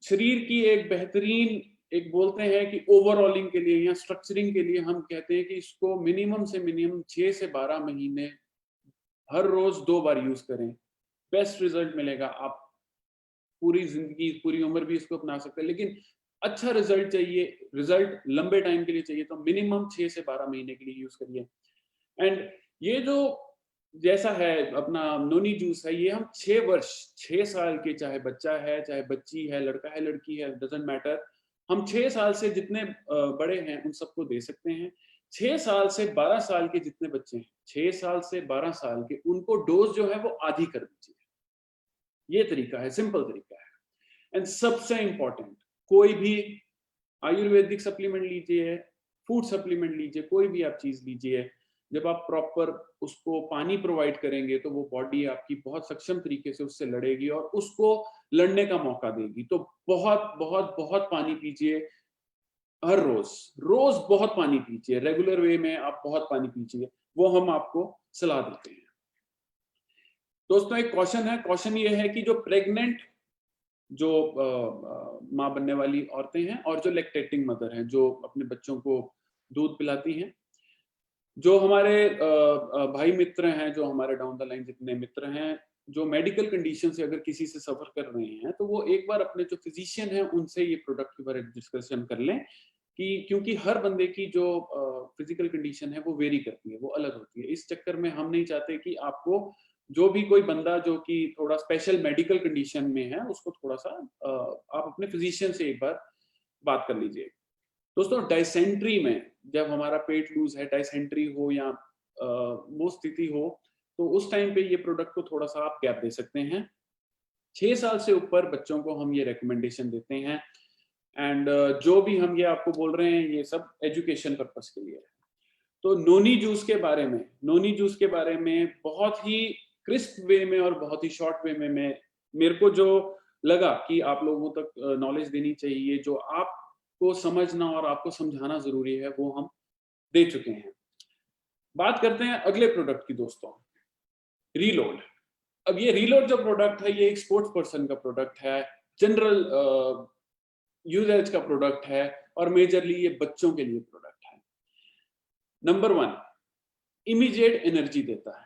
शरीर की एक बेहतरीन, एक बोलते हैं कि ओवरऑलिंग के लिए या स्ट्रक्चरिंग के लिए हम कहते हैं कि इसको मिनिमम से मिनिमम 6 से 12 महीने हर रोज 2 बार यूज करें, बेस्ट रिजल्ट मिलेगा। आप पूरी जिंदगी, पूरी उम्र भी इसको अपना सकते हैं, लेकिन अच्छा रिजल्ट चाहिए, रिजल्ट लंबे टाइम के लिए चाहिए तो मिनिमम 6 से 12 महीने के लिए यूज करिए। एंड ये जो जैसा है अपना नोनी जूस है, ये हम 6 वर्ष, 6 साल के, चाहे बच्चा है चाहे बच्ची है, लड़का है लड़की है, डजंट मैटर, हम 6 साल से जितने बड़े हैं उन सबको दे सकते हैं। 6 साल से 12 साल के जितने बच्चे हैं, 6 साल से 12 साल के, उनको डोज जो है वो आधी कर दीजिए। ये तरीका है, सिंपल तरीका है। एंड सबसे इंपॉर्टेंट, कोई भी आयुर्वेदिक सप्लीमेंट लीजिए, फूड सप्लीमेंट लीजिए, कोई भी आप चीज लीजिए, जब आप प्रॉपर उसको पानी प्रोवाइड करेंगे तो वो बॉडी आपकी बहुत सक्षम तरीके से उससे लड़ेगी और उसको लड़ने का मौका देगी। तो बहुत बहुत बहुत पानी पीजिए हर रोज, रोज बहुत पानी पीजिए, रेगुलर वे में आप बहुत पानी पीजिए, वो हम आपको सलाह देते हैं। दोस्तों एक क्वेश्चन है, क्वेश्चन ये है कि जो प्रेग्नेंट, जो माँ बनने वाली औरतें हैं और जो लैक्टेटिंग मदर हैं, जो अपने बच्चों को दूध पिलाती हैं, जो हमारे भाई मित्र हैं, जो हमारे डाउन द लाइन जितने मित्र हैं, जो मेडिकल कंडीशन से अगर किसी से सफर कर रहे हैं, तो वो एक बार अपने जो फिजिशियन है उनसे ये प्रोडक्ट के बारे में डिस्कशन कर लें, कि क्योंकि हर बंदे की जो फिजिकल कंडीशन है वो वेरी करती है, वो अलग होती है। इस चक्कर में हम नहीं चाहते कि आपको, जो भी कोई बंदा जो कि थोड़ा स्पेशल मेडिकल कंडीशन में है, उसको थोड़ा सा आप अपने फिजिशियन से एक बार बात कर लीजिए। दोस्तों डाइसेंट्री में, जब हमारा पेट लूज है, डाइसेंट्री हो या वो स्थिति हो, तो उस टाइम पे ये प्रोडक्ट को थोड़ा सा आप गैप दे सकते हैं। 6 साल से ऊपर बच्चों को हम ये रिकमेंडेशन देते हैं। एंड जो भी हम ये आपको बोल रहे हैं, ये सब एजुकेशन पर्पस के लिए है। तो नोनी जूस के बारे में, नोनी जूस के बारे में बहुत ही क्रिस्प वे में और बहुत ही शॉर्ट वे में मेरे को जो लगा कि आप लोगों तक नॉलेज देनी चाहिए, जो आपको समझना और आपको समझाना जरूरी है, वो हम दे चुके हैं। बात करते हैं अगले प्रोडक्ट की दोस्तों, रीलोड। अब ये रीलोड जो प्रोडक्ट है, ये एक स्पोर्ट्स पर्सन का प्रोडक्ट है, जनरल यूजेज का प्रोडक्ट है और मेजरली ये बच्चों के लिए प्रोडक्ट है। नंबर 1, इमीडिएट एनर्जी देता है।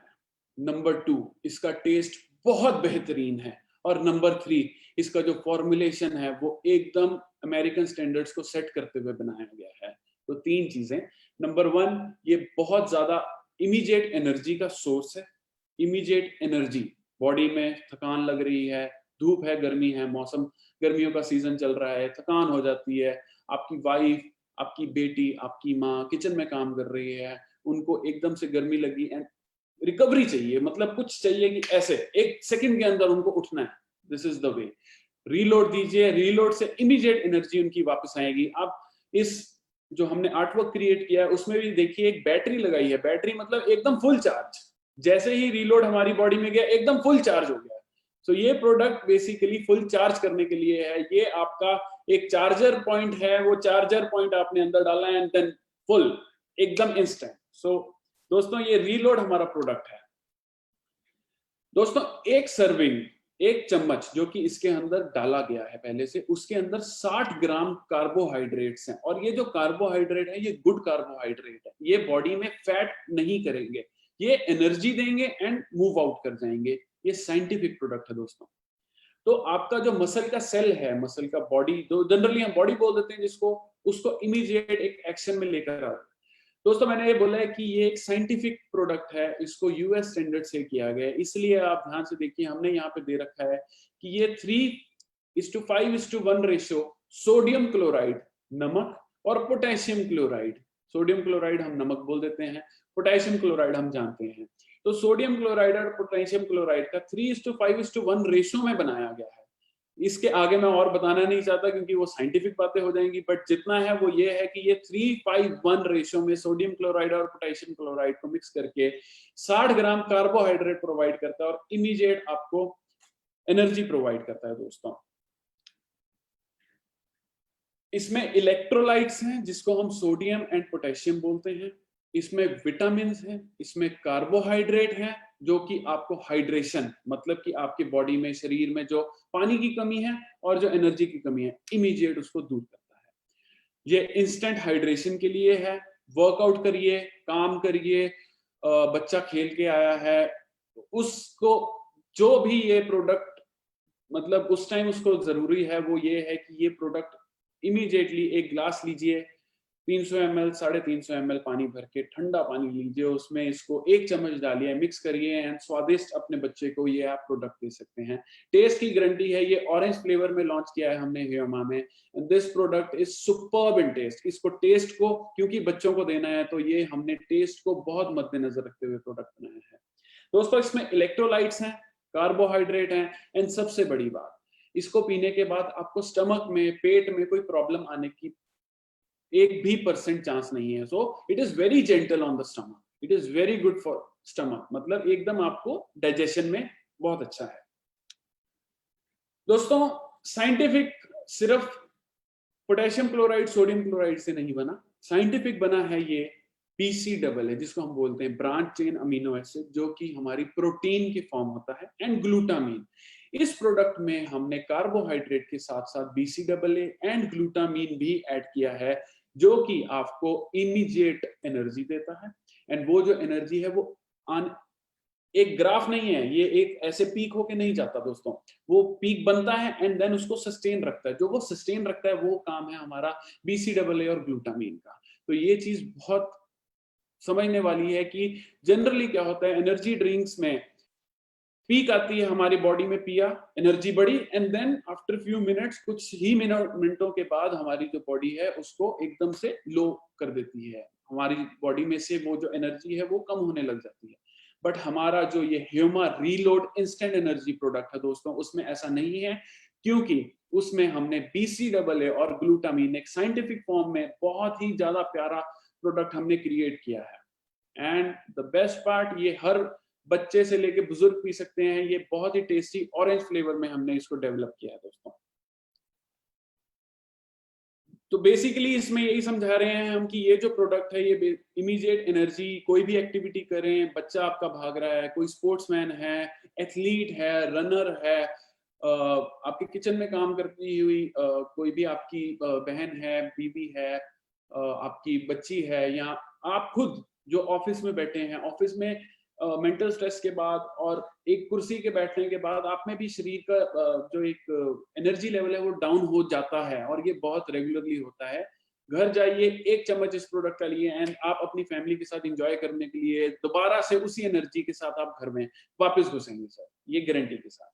नंबर 2, इसका टेस्ट बहुत बेहतरीन है। और नंबर 3, इसका जो फॉर्मुलेशन है वो एकदम अमेरिकन स्टैंडर्ड्स को सेट करते हुए बनाया गया है। तो 3 चीजें। नंबर 1, ये बहुत ज्यादा इमीडिएट एनर्जी का सोर्स है। इमीडिएट एनर्जी, बॉडी में थकान लग रही है, धूप है, गर्मी है, मौसम गर्मियों का सीजन चल रहा है, थकान हो जाती है, आपकी वाइफ, आपकी बेटी, आपकी माँ किचन में काम कर रही है, उनको एकदम से गर्मी लगी एंड रिकवरी चाहिए, मतलब कुछ चाहिए कि ऐसे 1 सेकंड के अंदर उनको उठना है। This is the way. Reload दीजिए, रीलोड से इमीडिएट एनर्जी उनकी वापस आएगी। आप इस जो हमने आर्टवर्क क्रिएट किया है उसमें भी देखिए एक बैटरी लगाई है। बैटरी मतलब एकदम फुल चार्ज। जैसे ही रीलोड हमारी बॉडी में गया, एकदम फुल चार्ज हो गया। सो ये प्रोडक्ट बेसिकली फुल चार्ज करने के लिए है। ये आपका एक चार्जर पॉइंट है, वो चार्जर पॉइंट आपने अंदर डाला है एंड देन फुल एकदम इंस्टेंट। सो दोस्तों ये रीलोड हमारा प्रोडक्ट है। दोस्तों एक सर्विंग, एक चम्मच जो कि इसके अंदर डाला गया है पहले से, उसके अंदर 60 ग्राम कार्बोहाइड्रेट्स हैं। और ये जो कार्बोहाइड्रेट है ये गुड कार्बोहाइड्रेट है, ये बॉडी में फैट नहीं करेंगे, ये एनर्जी देंगे एंड मूव आउट कर जाएंगे। ये साइंटिफिक प्रोडक्ट है दोस्तों। तो आपका जो मसल का सेल है, मसल का बॉडी, जो जनरली हम बॉडी बोल देते हैं जिसको, उसको इमीडिएट एक एक्शन में लेकर आ। दोस्तों मैंने ये बोला है कि ये एक साइंटिफिक प्रोडक्ट है, इसको यूएस स्टैंडर्ड से किया गया है, इसलिए आप ध्यान से देखिए हमने यहाँ पे दे रखा है कि ये 3:5:1 रेशियो सोडियम क्लोराइड नमक और पोटेशियम क्लोराइड, सोडियम क्लोराइड हम नमक बोल देते हैं, पोटेशियम क्लोराइड हम जानते हैं। तो सोडियम क्लोराइड और पोटेशियम क्लोराइड का 3:5:1 रेशियो में बनाया गया है। इसके आगे मैं और बताना नहीं चाहता क्योंकि वो साइंटिफिक बातें हो जाएंगी, बट जितना है वो ये है कि ये 3:5:1 रेशियो में सोडियम क्लोराइड और पोटेशियम क्लोराइड को मिक्स करके 60 ग्राम कार्बोहाइड्रेट प्रोवाइड करता है और इमीडिएट आपको एनर्जी प्रोवाइड करता है। दोस्तों इसमें इलेक्ट्रोलाइट्स हैं जिसको हम सोडियम एंड पोटेशियम बोलते हैं, इसमें विटामिन हैं, इसमें कार्बोहाइड्रेट हैं जो कि आपको हाइड्रेशन, मतलब कि आपकी बॉडी में, शरीर में जो पानी की कमी है और जो एनर्जी की कमी है इमीडिएट उसको दूर करता है। ये इंस्टेंट हाइड्रेशन के लिए है। वर्कआउट करिए, काम करिए, बच्चा खेल के आया है, उसको जो भी ये प्रोडक्ट, मतलब उस टाइम उसको जरूरी है वो ये है कि ये प्रोडक्ट इमीडिएटली एक ग्लास लीजिए, 300 ml 350 ml पानी भर के, ठंडा पानी लीजिए, उसमें इसको 1 चम्मच डालिए, मिक्स करिए एंड स्वादिष्ट अपने बच्चे को ये आप प्रोडक्ट दे सकते हैं। टेस्ट की गारंटी है, ये ऑरेंज फ्लेवर में लॉन्च किया है हमने ह्यूमा में, and this product is superb in taste. इसको टेस्ट को, क्योंकि बच्चों को देना है तो ये हमने टेस्ट को बहुत मद्देनजर रखते हुए प्रोडक्ट बनाया है। दोस्तों इसमें इलेक्ट्रोलाइट्स हैं, कार्बोहाइड्रेट हैं एंड सबसे बड़ी बात, इसको पीने के बाद आपको स्टमक में, पेट में कोई प्रॉब्लम आने की 1% चांस नहीं है। So it is very gentle on the stomach, it is very good for stomach, मतलब एकदम आपको डाइजेशन में बहुत अच्छा है। दोस्तों साइंटिफिक सिर्फ पोटेशियम क्लोराइड, सोडियम क्लोराइड से नहीं बना, साइंटिफिक बना है ये BCAA जिसको हम बोलते हैं ब्रांच चेन अमीनो एसिड, जो कि हमारी प्रोटीन की फॉर्म होता है, एंड ग्लूटामीन। इस प्रोडक्ट में हमने कार्बोहाइड्रेट के साथ साथ BCAA एंड ग्लूटामीन भी ऐड किया है, जो कि आपको इमीडिएट एनर्जी देता है। एंड वो जो एनर्जी है वो एक ग्राफ नहीं है, ये एक ऐसे पीक होके नहीं जाता दोस्तों, वो पीक बनता है एंड देन उसको सस्टेन रखता है। जो वो सस्टेन रखता है वो काम है हमारा BCAA और ग्लूटामीन का। तो ये चीज बहुत समझने वाली है कि जनरली क्या होता है, एनर्जी ड्रिंक्स में पीक आती है हमारी बॉडी में, पिया, एनर्जी बढ़ी, and then after few minutes, कुछ ही मिनटों के बाद हमारी जो बॉडी है उसको एकदम से लो कर देती है, हमारी बॉडी में से वो जो एनर्जी है वो कम होने लग जाती है। बट हमारा जो ये Huma reload instant energy product है दोस्तों, उसमें ऐसा नहीं है, क्योंकि उसमें हमने BCAA और ग्लूटामीन एक साइंटिफिक फॉर्म में बहुत ही ज्यादा प्यारा प्रोडक्ट हमने क्रिएट किया है। एंड द बेस्ट पार्ट, ये हर बच्चे से लेके बुजुर्ग पी सकते हैं, ये बहुत ही टेस्टी ऑरेंज फ्लेवर में हमने इसको डेवलप किया है दोस्तों। तो बेसिकली इसमें यही समझा रहे हैं हम कि ये जो प्रोडक्ट है ये इमीडिएट एनर्जी, कोई भी एक्टिविटी करें, बच्चा आपका भाग रहा है, कोई स्पोर्ट्समैन है, एथलीट है, रनर है, आपके किचन में काम करती हुई कोई भी आपकी बहन है, बीवी है, आपकी बच्ची है, या आप खुद जो ऑफिस में बैठे हैं, ऑफिस में मेंटल स्ट्रेस के बाद और एक कुर्सी के बैठने के बाद आप में भी शरीर का जो एक एनर्जी लेवल है वो डाउन हो जाता है, और ये बहुत रेगुलरली होता है। घर जाइए, 1 चम्मच इस प्रोडक्ट का लिए एंड आप अपनी फैमिली के साथ एंजॉय करने के लिए दोबारा से उसी एनर्जी के साथ आप घर में वापस घुसेंगे सर, ये गारंटी के साथ।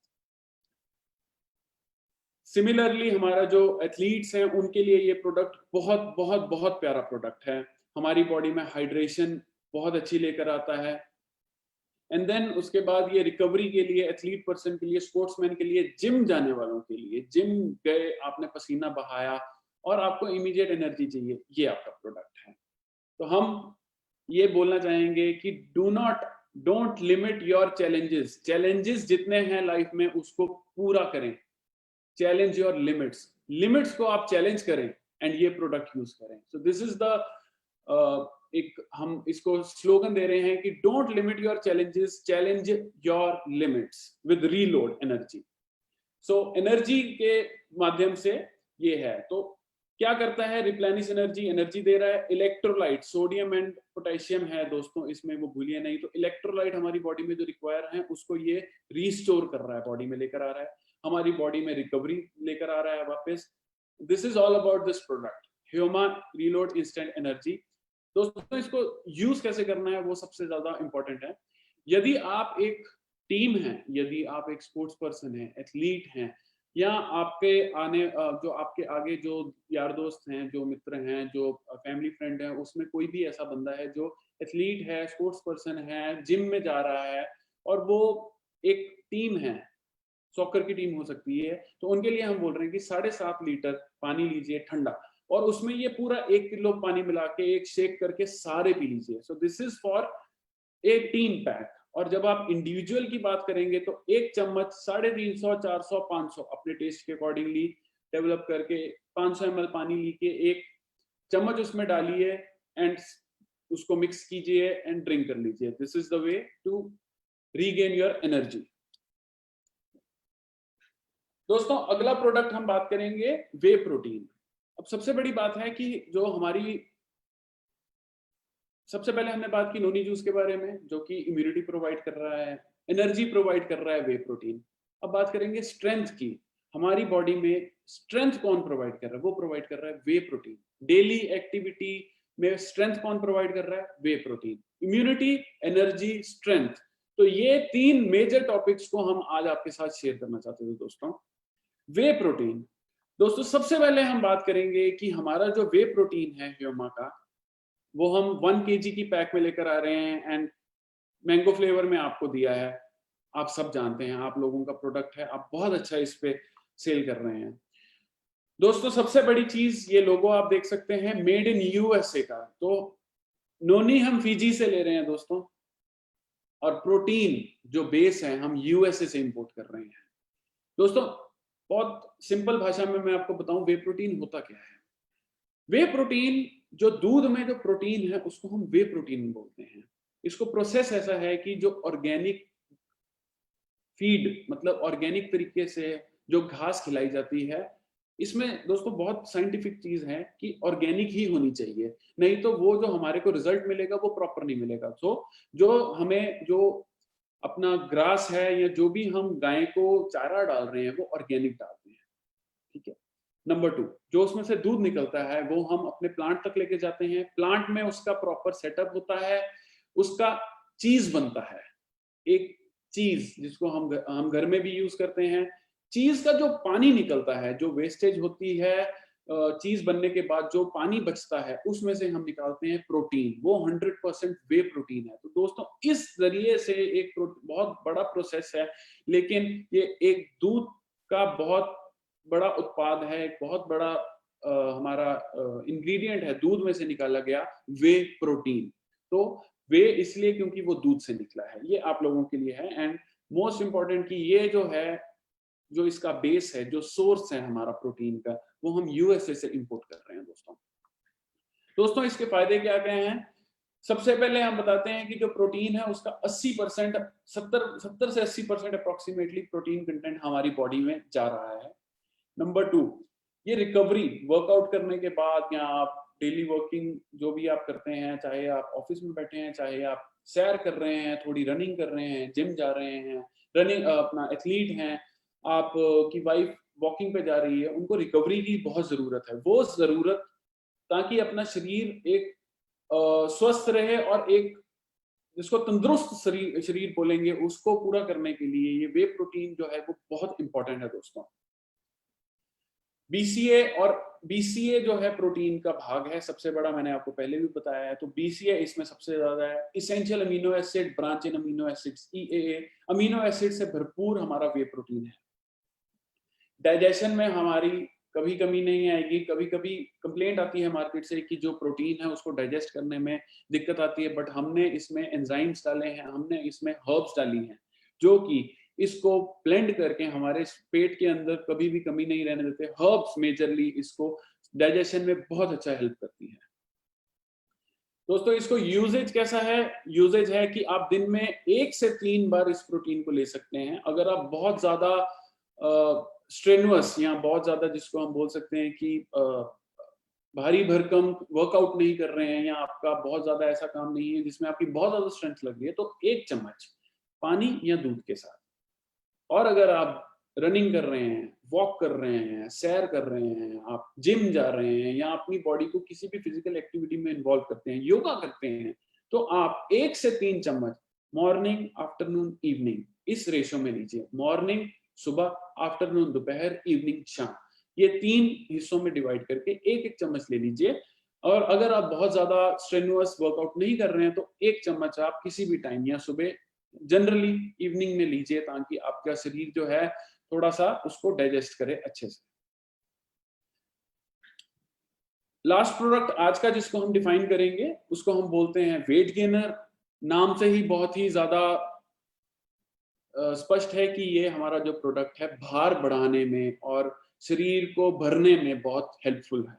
सिमिलरली हमारा जो एथलीट्स हैं उनके लिए ये प्रोडक्ट बहुत बहुत बहुत प्यारा प्रोडक्ट है, हमारी बॉडी में हाइड्रेशन बहुत अच्छी लेकर आता है। एंड देन उसके बाद ये रिकवरी के लिए, एथलीट पर्सन के लिए, स्पोर्ट्समैन के लिए, जिम जाने वालों के लिए, जिम गए, आपने पसीना बहाया और आपको इमीडिएट एनर्जी चाहिए, ये आपका प्रोडक्ट है। तो हम ये बोलना चाहेंगे कि do not don't limit your challenges, challenges जितने हैं लाइफ में उसको पूरा करें, चैलेंज योर लिमिट्स, लिमिट्स को आप चैलेंज करें एंड ये प्रोडक्ट यूज करें। सो दिस इज द एक हम इसको स्लोगन दे रहे हैं कि don't limit your challenges, challenge your limits with reload energy. So energy के माध्यम से ये है, तो क्या करता है, रिप्लेनिश एनर्जी, एनर्जी दे रहा है। इलेक्ट्रोलाइट, सोडियम एंड पोटेशियम है दोस्तों इसमें, वो भूलिए नहीं। तो इलेक्ट्रोलाइट हमारी बॉडी में जो रिक्वायर है उसको ये रिस्टोर कर रहा है, बॉडी में लेकर आ रहा है, हमारी बॉडी में रिकवरी लेकर आ रहा है वापस। This is all about this product Huma reload instant energy. दोस्तों इसको यूज कैसे करना है वो सबसे ज्यादा इंपॉर्टेंट है। यदि आप एक टीम है, यदि आप एक स्पोर्ट्स पर्सन है, एथलीट हैं, या आपके जो आपके आगे जो यार दोस्त हैं, जो मित्र हैं, जो फैमिली फ्रेंड हैं, उसमें कोई भी ऐसा बंदा है जो एथलीट है, स्पोर्ट्स पर्सन है, जिम में जा रहा है और वो एक टीम है, सॉकर की टीम हो सकती है, तो उनके लिए हम बोल रहे हैं कि 7.5 लीटर पानी लीजिए ठंडा, और उसमें ये पूरा 1 किलो पानी मिला के एक शेक करके सारे पी लीजिए। So this is for a team pack. और जब आप इंडिविजुअल की बात करेंगे तो 1 चम्मच 350, 400, 500 अपने टेस्ट के अकॉर्डिंगली डेवलप करके 500 ml पानी लीजिए, 1 चम्मच उसमें डालिए एंड उसको मिक्स कीजिए एंड ड्रिंक कर लीजिए। This is the way to regain your energy. दोस्तों अगला प्रोडक्ट हम बात करेंगे वे प्रोटीन। अब सबसे बड़ी बात है कि जो हमारी, सबसे पहले हमने बात की नोनी जूस के बारे में जो कि इम्यूनिटी प्रोवाइड कर रहा है, एनर्जी प्रोवाइड कर रहा है वे प्रोटीन। अब बात करेंगे स्ट्रेंथ की। हमारी बॉडी में स्ट्रेंथ कौन प्रोवाइड कर रहा है, वो प्रोवाइड कर रहा है वे प्रोटीन। डेली एक्टिविटी में स्ट्रेंथ कौन प्रोवाइड कर रहा है, वे प्रोटीन। इम्यूनिटी, एनर्जी, स्ट्रेंथ, तो ये 3 मेजर टॉपिक्स को हम आज आपके साथ शेयर करना चाहते थे दोस्तों। वे प्रोटीन, दोस्तों सबसे पहले हम बात करेंगे कि हमारा जो वे प्रोटीन है ह्यूमा का, वो हम 1 kg की पैक में लेकर आ रहे हैं एंड मैंगो फ्लेवर में आपको दिया है। आप सब जानते हैं, आप लोगों का प्रोडक्ट है, आप बहुत अच्छा इस पे सेल कर रहे हैं। दोस्तों सबसे बड़ी चीज, ये लोगो आप देख सकते हैं, मेड इन यूएसए का। तो नोनी हम फिजी से ले रहे हैं दोस्तों, और प्रोटीन जो बेस है हम यूएसए से इंपोर्ट कर रहे हैं। दोस्तों बहुत सिंपल भाषा में मैं आपको बताऊं वे प्रोटीन होता क्या है। वे प्रोटीन, जो दूध में जो प्रोटीन है उसको हम वे प्रोटीन बोलते हैं। इसको प्रोसेस ऐसा है कि जो ऑर्गेनिक फीड, मतलब ऑर्गेनिक तरीके से जो घास खिलाई जाती है, इसमें दोस्तों बहुत साइंटिफिक चीज है कि ऑर्गेनिक ही होनी चाहिए, नहीं तो वो जो हमारे को रिजल्ट मिलेगा वो प्रॉपर नहीं मिलेगा। तो जो हमें जो अपना ग्रास है या जो भी हम गाय को चारा डाल रहे हैं वो ऑर्गेनिक डालते हैं, ठीक है। नंबर 2, जो उसमें से दूध निकलता है वो हम अपने प्लांट तक लेके जाते हैं, प्लांट में उसका प्रॉपर सेटअप होता है, उसका चीज बनता है, एक चीज जिसको हम घर में भी यूज करते हैं। चीज का जो पानी निकलता है, जो वेस्टेज होती है चीज बनने के बाद जो पानी बचता है उसमें से हम निकालते हैं प्रोटीन, वो 100% वे प्रोटीन है। तो दोस्तों इस जरिए से एक बहुत बड़ा प्रोसेस है, लेकिन ये एक दूध का बहुत बड़ा उत्पाद है, एक बहुत बड़ा हमारा इंग्रेडिएंट है, दूध में से निकाला गया वे प्रोटीन। तो वे इसलिए क्योंकि वो दूध से निकला है, ये आप लोगों के लिए है। एंड मोस्ट इंपॉर्टेंट कि ये जो है, जो इसका बेस है, जो सोर्स है हमारा प्रोटीन का, वो हम यूएसए से इंपोर्ट कर रहे हैं दोस्तों इसके फायदे क्या क्या हैं। सबसे पहले हम बताते हैं कि जो प्रोटीन है उसका 80%, 70 से 80% अप्रोक्सीमेटली प्रोटीन कंटेंट हमारी बॉडी में जा रहा है। नंबर 2, ये रिकवरी, वर्कआउट करने के बाद या आप डेली वर्किंग जो भी आप करते हैं, चाहे आप ऑफिस में बैठे हैं, चाहे आप सैर कर रहे हैं, थोड़ी रनिंग कर रहे हैं, जिम जा रहे हैं, रनिंग अपना एथलीट हैं, आप की वाइफ वॉकिंग पे जा रही है, उनको रिकवरी की बहुत जरूरत है। वो जरूरत, ताकि अपना शरीर एक स्वस्थ रहे और एक जिसको तंदुरुस्त शरीर बोलेंगे, उसको पूरा करने के लिए ये वे प्रोटीन जो है वो बहुत इंपॉर्टेंट है दोस्तों। बीसीए, और बीसीए जो है प्रोटीन का भाग है सबसे बड़ा, मैंने आपको पहले भी बताया है। तो बीसीए इसमें सबसे ज्यादा है, essential amino acid, branch in amino acids, EAA, amino acid से भरपूर हमारा वे प्रोटीन है। डाइजेशन में हमारी कभी कमी नहीं आएगी। कभी कभी कंप्लेंट आती है मार्केट से कि जो प्रोटीन है उसको डाइजेस्ट करने में दिक्कत आती है, बट हमने इसमें एंजाइम्स डाले हैं, हमने इसमें हर्ब्स डाली हैं जो कि इसको ब्लेंड करके हमारे पेट के अंदर कभी भी कमी नहीं रहने देते। हर्ब्स मेजरली इसको डाइजेशन में बहुत अच्छा हेल्प करती है। दोस्तों इसको यूजेज कैसा है? यूजेज है कि आप दिन में 1 से 3 बार इस प्रोटीन को ले सकते हैं। अगर आप बहुत ज्यादा स्ट्रेनुअस या बहुत ज्यादा, जिसको हम बोल सकते हैं कि भारी भरकम वर्कआउट नहीं कर रहे हैं, या आपका बहुत ज्यादा ऐसा काम नहीं है जिसमें आपकी बहुत ज्यादा स्ट्रेंथ लग रही है, तो 1 चम्मच पानी या दूध के साथ। और अगर आप रनिंग कर रहे हैं, वॉक कर रहे हैं, सैर कर रहे हैं, आप जिम जा रहे हैं, या अपनी बॉडी को किसी भी फिजिकल एक्टिविटी में इन्वॉल्व करते हैं, योगा करते हैं, तो आप 1 से 3 चम्मच मॉर्निंग, आफ्टरनून, इवनिंग इस रेशो में लीजिए। मॉर्निंग सुबह, आफ्टरनून दोपहर, इवनिंग शाम, ये 3 हिस्सों में डिवाइड करके 1-1 चम्मच ले लीजिए। और अगर आप बहुत ज्यादा स्ट्रेनुअस वर्कआउट नहीं कर रहे हैं तो 1 चम्मच आप किसी भी टाइम, या सुबह जनरली इवनिंग में लीजिए, ताकि आपका शरीर जो है थोड़ा सा उसको डाइजेस्ट करे अच्छे से। लास्ट प्रोडक्ट आज का जिसको हम डिफाइन करेंगे उसको हम बोलते हैं वेट गेनर। नाम से ही बहुत ही ज्यादा स्पष्ट है कि ये हमारा जो प्रोडक्ट है भार बढ़ाने में और शरीर को भरने में बहुत हेल्पफुल है।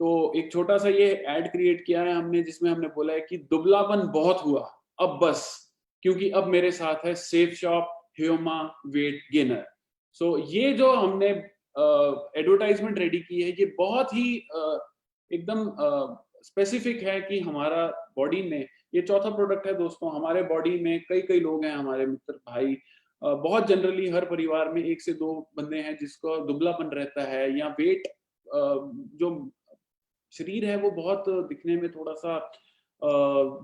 तो एक छोटा सा ये एड क्रिएट किया है हमने, जिसमें हमने बोला है कि दुबलापन बहुत हुआ, अब बस, क्योंकि अब मेरे साथ है सेफ शॉप ह्यूमा वेट गेनर। सो ये जो हमने एडवर्टाइजमेंट रेडी की है, ये बहुत ही एकदम स्पेसिफिक है कि हमारा बॉडी में, ये चौथा प्रोडक्ट है दोस्तों, हमारे बॉडी में कई कई लोग हैं, हमारे मित्र भाई, बहुत जनरली हर परिवार में 1 से 2 बंदे हैं जिसको दुबलापन रहता है, या वेट जो शरीर है वो बहुत दिखने में थोड़ा सा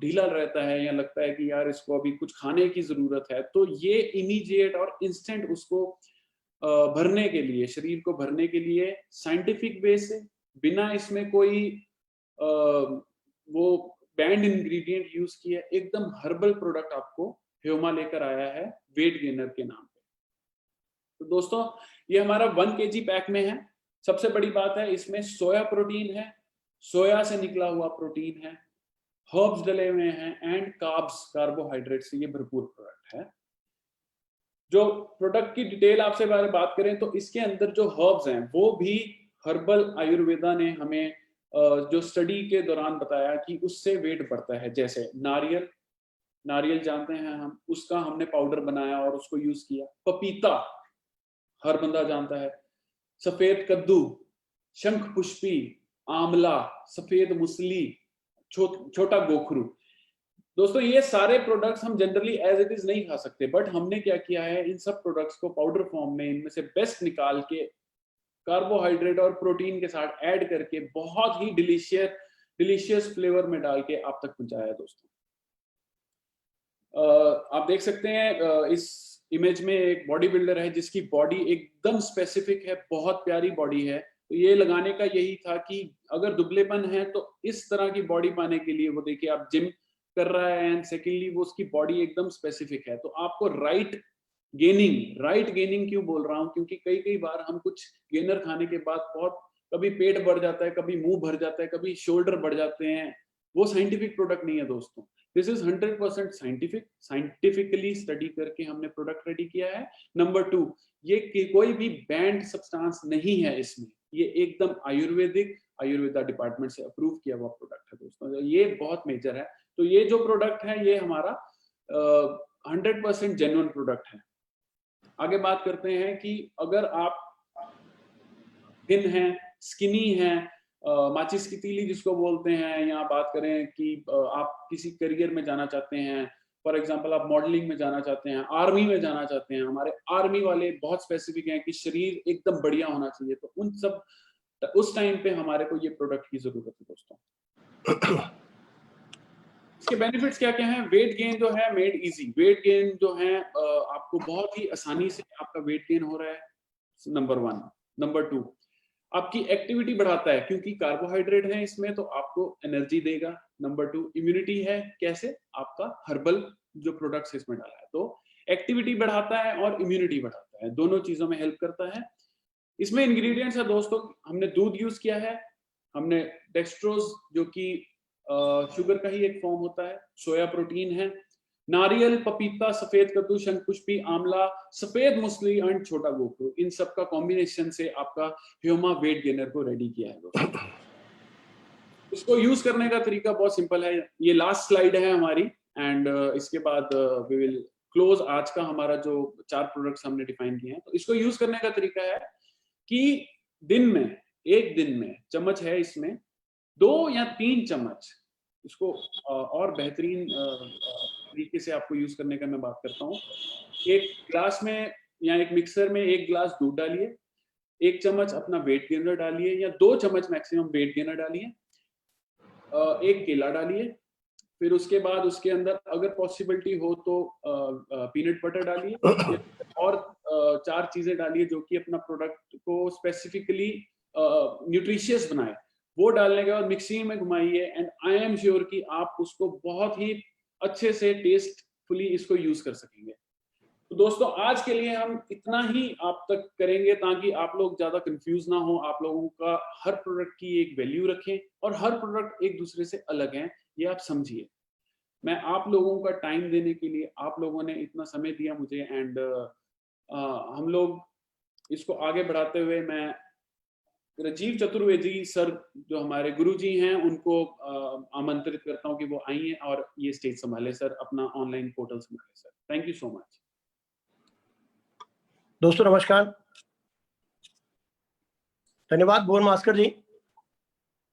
ढीला रहता है, या लगता है कि यार इसको अभी कुछ खाने की जरूरत है। तो ये इमीडिएट और इंस्टेंट उसको भरने के लिए, शरीर को भरने के लिए साइंटिफिक वे से, बिना इसमें कोई वो बैंड इंग्रेडिएंट यूज किया, एकदम हर्बल प्रोडक्ट आपको ह्यूमा लेकर आया है वेट गेनर के नाम पे। तो दोस्तों ये हमारा 1 kg पैक में है। सबसे बड़ी बात है इसमें सोया प्रोटीन है, सोया से निकला हुआ प्रोटीन है, हर्ब्स डले हुए हैं, एंड कार्ब्स, कार्बोहाइड्रेट से ये भरपूर प्रोडक्ट है। जो प्रोडक्ट की डिटेल आपसे बात करें तो इसके अंदर जो हर्ब्स हैं वो भी हर्बल आयुर्वेदा ने हमें जो स्टडी के दौरान बताया कि उससे वेट बढ़ता है। जैसे नारियल, नारियल जानते हैं हम, उसका हमने पाउडर बनाया और उसको यूज किया। पपीता हर बंदा जानता है। सफेद कद्दू, शंख पुष्पी, आंवला, सफेद मुसली, छोटा गोखरू। दोस्तों ये सारे प्रोडक्ट्स हम जनरली एज इट इज नहीं खा सकते, बट हमने क्या किया है, इन सब प्रोडक्ट्स को पाउडर फॉर्म में इनमें से बेस्ट निकाल के कार्बोहाइड्रेट और प्रोटीन के साथ ऐड करके बहुत ही डिलीशियस फ्लेवर में डाल के आप तक पहुंचाया है दोस्तों। आप देख सकते हैं इस इमेज में एक बॉडी बिल्डर है जिसकी बॉडी एकदम स्पेसिफिक है, बहुत प्यारी बॉडी है। तो ये लगाने का यही था कि अगर दुबलेपन है तो इस तरह की बॉडी पाने के लिए, वो देखिए आप जिम कर रहा है, एंड सेकेंडली वो उसकी बॉडी एकदम स्पेसिफिक है। तो आपको राइट गेनिंग क्यों बोल रहा हूँ, क्योंकि कई बार हम कुछ गेनर खाने के बाद बहुत, कभी पेट बढ़ जाता है, कभी मुंह भर जाता है, कभी शोल्डर बढ़ जाते हैं। वो साइंटिफिक प्रोडक्ट नहीं है दोस्तों। दिस इज 100% साइंटिफिकली स्टडी करके हमने प्रोडक्ट रेडी किया है। नंबर 2, ये कोई भी बैंड सब्सटेंस नहीं है इसमें, ये एकदम आयुर्वेदा डिपार्टमेंट से अप्रूव किया हुआ प्रोडक्ट है दोस्तों। ये बहुत मेजर है। तो ये जो प्रोडक्ट है ये हमारा 100% जेन्युइन प्रोडक्ट है। आगे बात करते हैं कि अगर आप थिन हैं, स्किनी हैं, माचिस की तीली जिसको बोलते हैं, या बात करें कि आप किसी करियर में जाना चाहते हैं, फॉर एग्जांपल आप मॉडलिंग में जाना चाहते हैं, आर्मी में जाना चाहते हैं। हमारे आर्मी वाले बहुत स्पेसिफिक हैं कि शरीर एकदम बढ़िया होना चाहिए, तो उन सब उस टाइम पे हमारे को ये प्रोडक्ट की जरूरत है दोस्तों। इसके बेनिफिट्स क्या क्या हैं? वेट गेन जो है मेड इजी, वेट गेन जो है आपको बहुत ही आसानी से आपका वेट गेन हो रहा है, नंबर 1। नंबर 2, आपकी एक्टिविटी बढ़ाता है क्योंकि कार्बोहाइड्रेट है इसमें, तो आपको एनर्जी देगा। नंबर 2, इम्यूनिटी है, कैसे? आपका हर्बल जो प्रोडक्ट्स इसमें डाला है, तो एक्टिविटी बढ़ाता है और इम्यूनिटी बढ़ाता है, दोनों चीजों में हेल्प करता है। इसमें इंग्रेडिएंट्स है दोस्तों, हमने दूध यूज किया है, हमने डेक्सट्रोज जो कि शुगर का ही एक फॉर्म होता है, सोया प्रोटीन है, नारियल, पपीता, सफेद कद्दू, शंखपुष्पी, आंवला, सफेद मूसली एंड छोटा गोखरू, इन सब का कॉम्बिनेशन से आपका ह्यूमा वेट गेनर को रेडी किया है दोस्तों। इसको यूज करने का तरीका बहुत सिंपल है, ये लास्ट स्लाइड है हमारी, एंड इसके बाद वी विल क्लोज आज का हमारा जो 4 प्रोडक्ट्स हमने डिफाइन किए हैं। तो इसको यूज करने का तरीका है कि एक दिन में चम्मच है इसमें 2 या 3 चम्मच, इसको और बेहतरीन तरीके से आपको यूज करने का मैं बात करता हूँ। एक ग्लास में या एक मिक्सर में 1 ग्लास दूध डालिए, 1 चम्मच अपना वेट गेनर डालिए या 2 चम्मच मैक्सिमम वेट गेनर डालिए, 1 केला डालिए, फिर उसके बाद उसके अंदर अगर पॉसिबिलिटी हो तो पीनट बटर डालिए और 4 चीजें डालिए जो कि अपना प्रोडक्ट को स्पेसिफिकली न्यूट्रिशियस बनाए। वो डालने के बाद मिक्सिंग में घुमाइए एंड आई एम श्योर कि आप उसको बहुत ही अच्छे से टेस्टफुली इसको यूज कर सकेंगे। तो दोस्तों आज के लिए हम इतना ही आप तक करेंगे ताकि आप लोग ज्यादा कंफ्यूज ना हो, आप लोगों का हर प्रोडक्ट की एक वैल्यू रखें और हर प्रोडक्ट एक दूसरे से अलग है, ये आप समझिए। मैं आप लोगों का टाइम देने के लिए, आप लोगों ने इतना समय दिया मुझे, एंड हम लोग इसको आगे बढ़ाते हुए मैं राजीव चतुर्वेदी सर जो हमारे गुरुजी हैं उनको आमंत्रित करता हूं कि वो आइए और ये स्टेज संभाले सर, अपना ऑनलाइन पोर्टल संभाले sir. Thank you so much. दोस्तों नमस्कार, धन्यवाद भुवन मास्कर जी।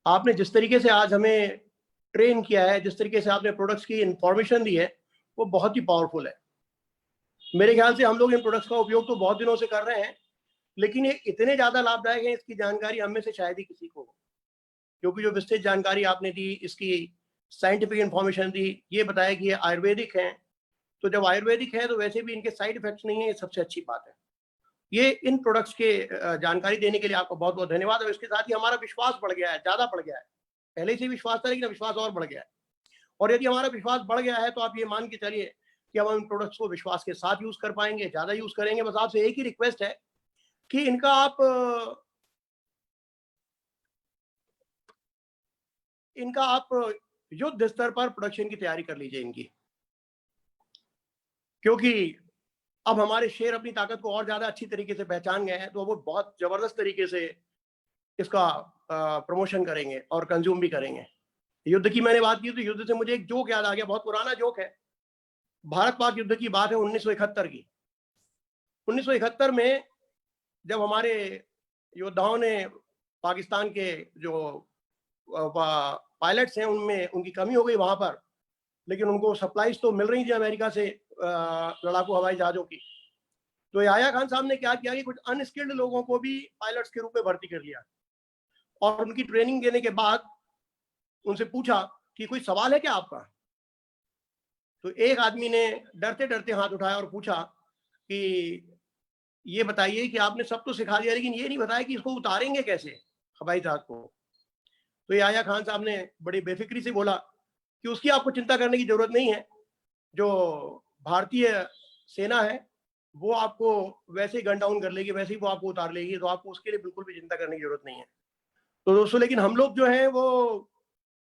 आपने जिस तरीके से आज हमें ट्रेन किया है, जिस तरीके से आपने प्रोडक्ट्स की इंफॉर्मेशन दी है, वो बहुत ही पावरफुल है। मेरे ख्याल से हम लोग इन प्रोडक्ट्स का उपयोग तो बहुत दिनों से कर रहे हैं, लेकिन ये इतने ज़्यादा लाभदायक हैं, इसकी जानकारी हम में से शायद ही किसी को हो, क्योंकि जो विस्तृत जानकारी आपने दी, इसकी साइंटिफिक इंफॉर्मेशन दी, ये बताया कि ये आयुर्वेदिक हैं। तो जब आयुर्वेदिक है तो वैसे भी इनके साइड इफेक्ट्स नहीं है, ये सबसे अच्छी बात है। ये इन प्रोडक्ट्स के जानकारी देने के लिए आपको बहुत बहुत धन्यवाद। और इसके साथ ही हमारा विश्वास बढ़ गया है, ज़्यादा बढ़ गया है। पहले से विश्वास था, लेकिन विश्वास और बढ़ गया है। और यदि हमारा विश्वास बढ़ गया है तो आप ये मान के चलिए कि हम इन प्रोडक्ट्स को विश्वास के साथ यूज कर पाएंगे, ज़्यादा यूज करेंगे। बस आपसे एक ही रिक्वेस्ट है कि इनका आप युद्ध स्तर पर प्रोडक्शन की तैयारी कर लीजिए इनकी, क्योंकि अब हमारे शेयर अपनी ताकत को और ज्यादा अच्छी तरीके से पहचान गए हैं, तो वो बहुत जबरदस्त तरीके से इसका प्रमोशन करेंगे और कंज्यूम भी करेंगे। युद्ध की मैंने बात की तो युद्ध से मुझे एक जोक याद आ गया, बहुत पुराना जोक है। भारत पाक युद्ध की बात है 1971 की। 1971 में जब हमारे योद्धाओं ने पाकिस्तान के जो पायलट्स हैं उनमें उनकी कमी हो गई वहां पर, लेकिन उनको सप्लाईज तो मिल रही थी अमेरिका से लड़ाकू हवाई जहाजों की। तो याह्या खान साहब ने क्या किया कि कुछ अनस्किल्ड लोगों को भी पायलट्स के रूप में भर्ती कर लिया और उनकी ट्रेनिंग देने के बाद उनसे पूछा कि कोई सवाल है क्या आपका। तो एक आदमी ने डरते डरते हाथ उठाया और पूछा कि ये बताइए कि आपने सब तो सिखा दिया, लेकिन ये नहीं बताया कि इसको उतारेंगे कैसे हवाई जहाज को। तो याह्या खान साहब ने बड़ी बेफिक्री से बोला कि उसकी आपको चिंता करने की जरूरत नहीं है, जो भारतीय सेना है वो आपको वैसे ही गन डाउन कर लेगी, वैसे ही वो आपको उतार लेगी, तो आपको उसके लिए बिल्कुल भी चिंता करने की जरूरत नहीं है। तो दोस्तों लेकिन हम लोग जो हैं वो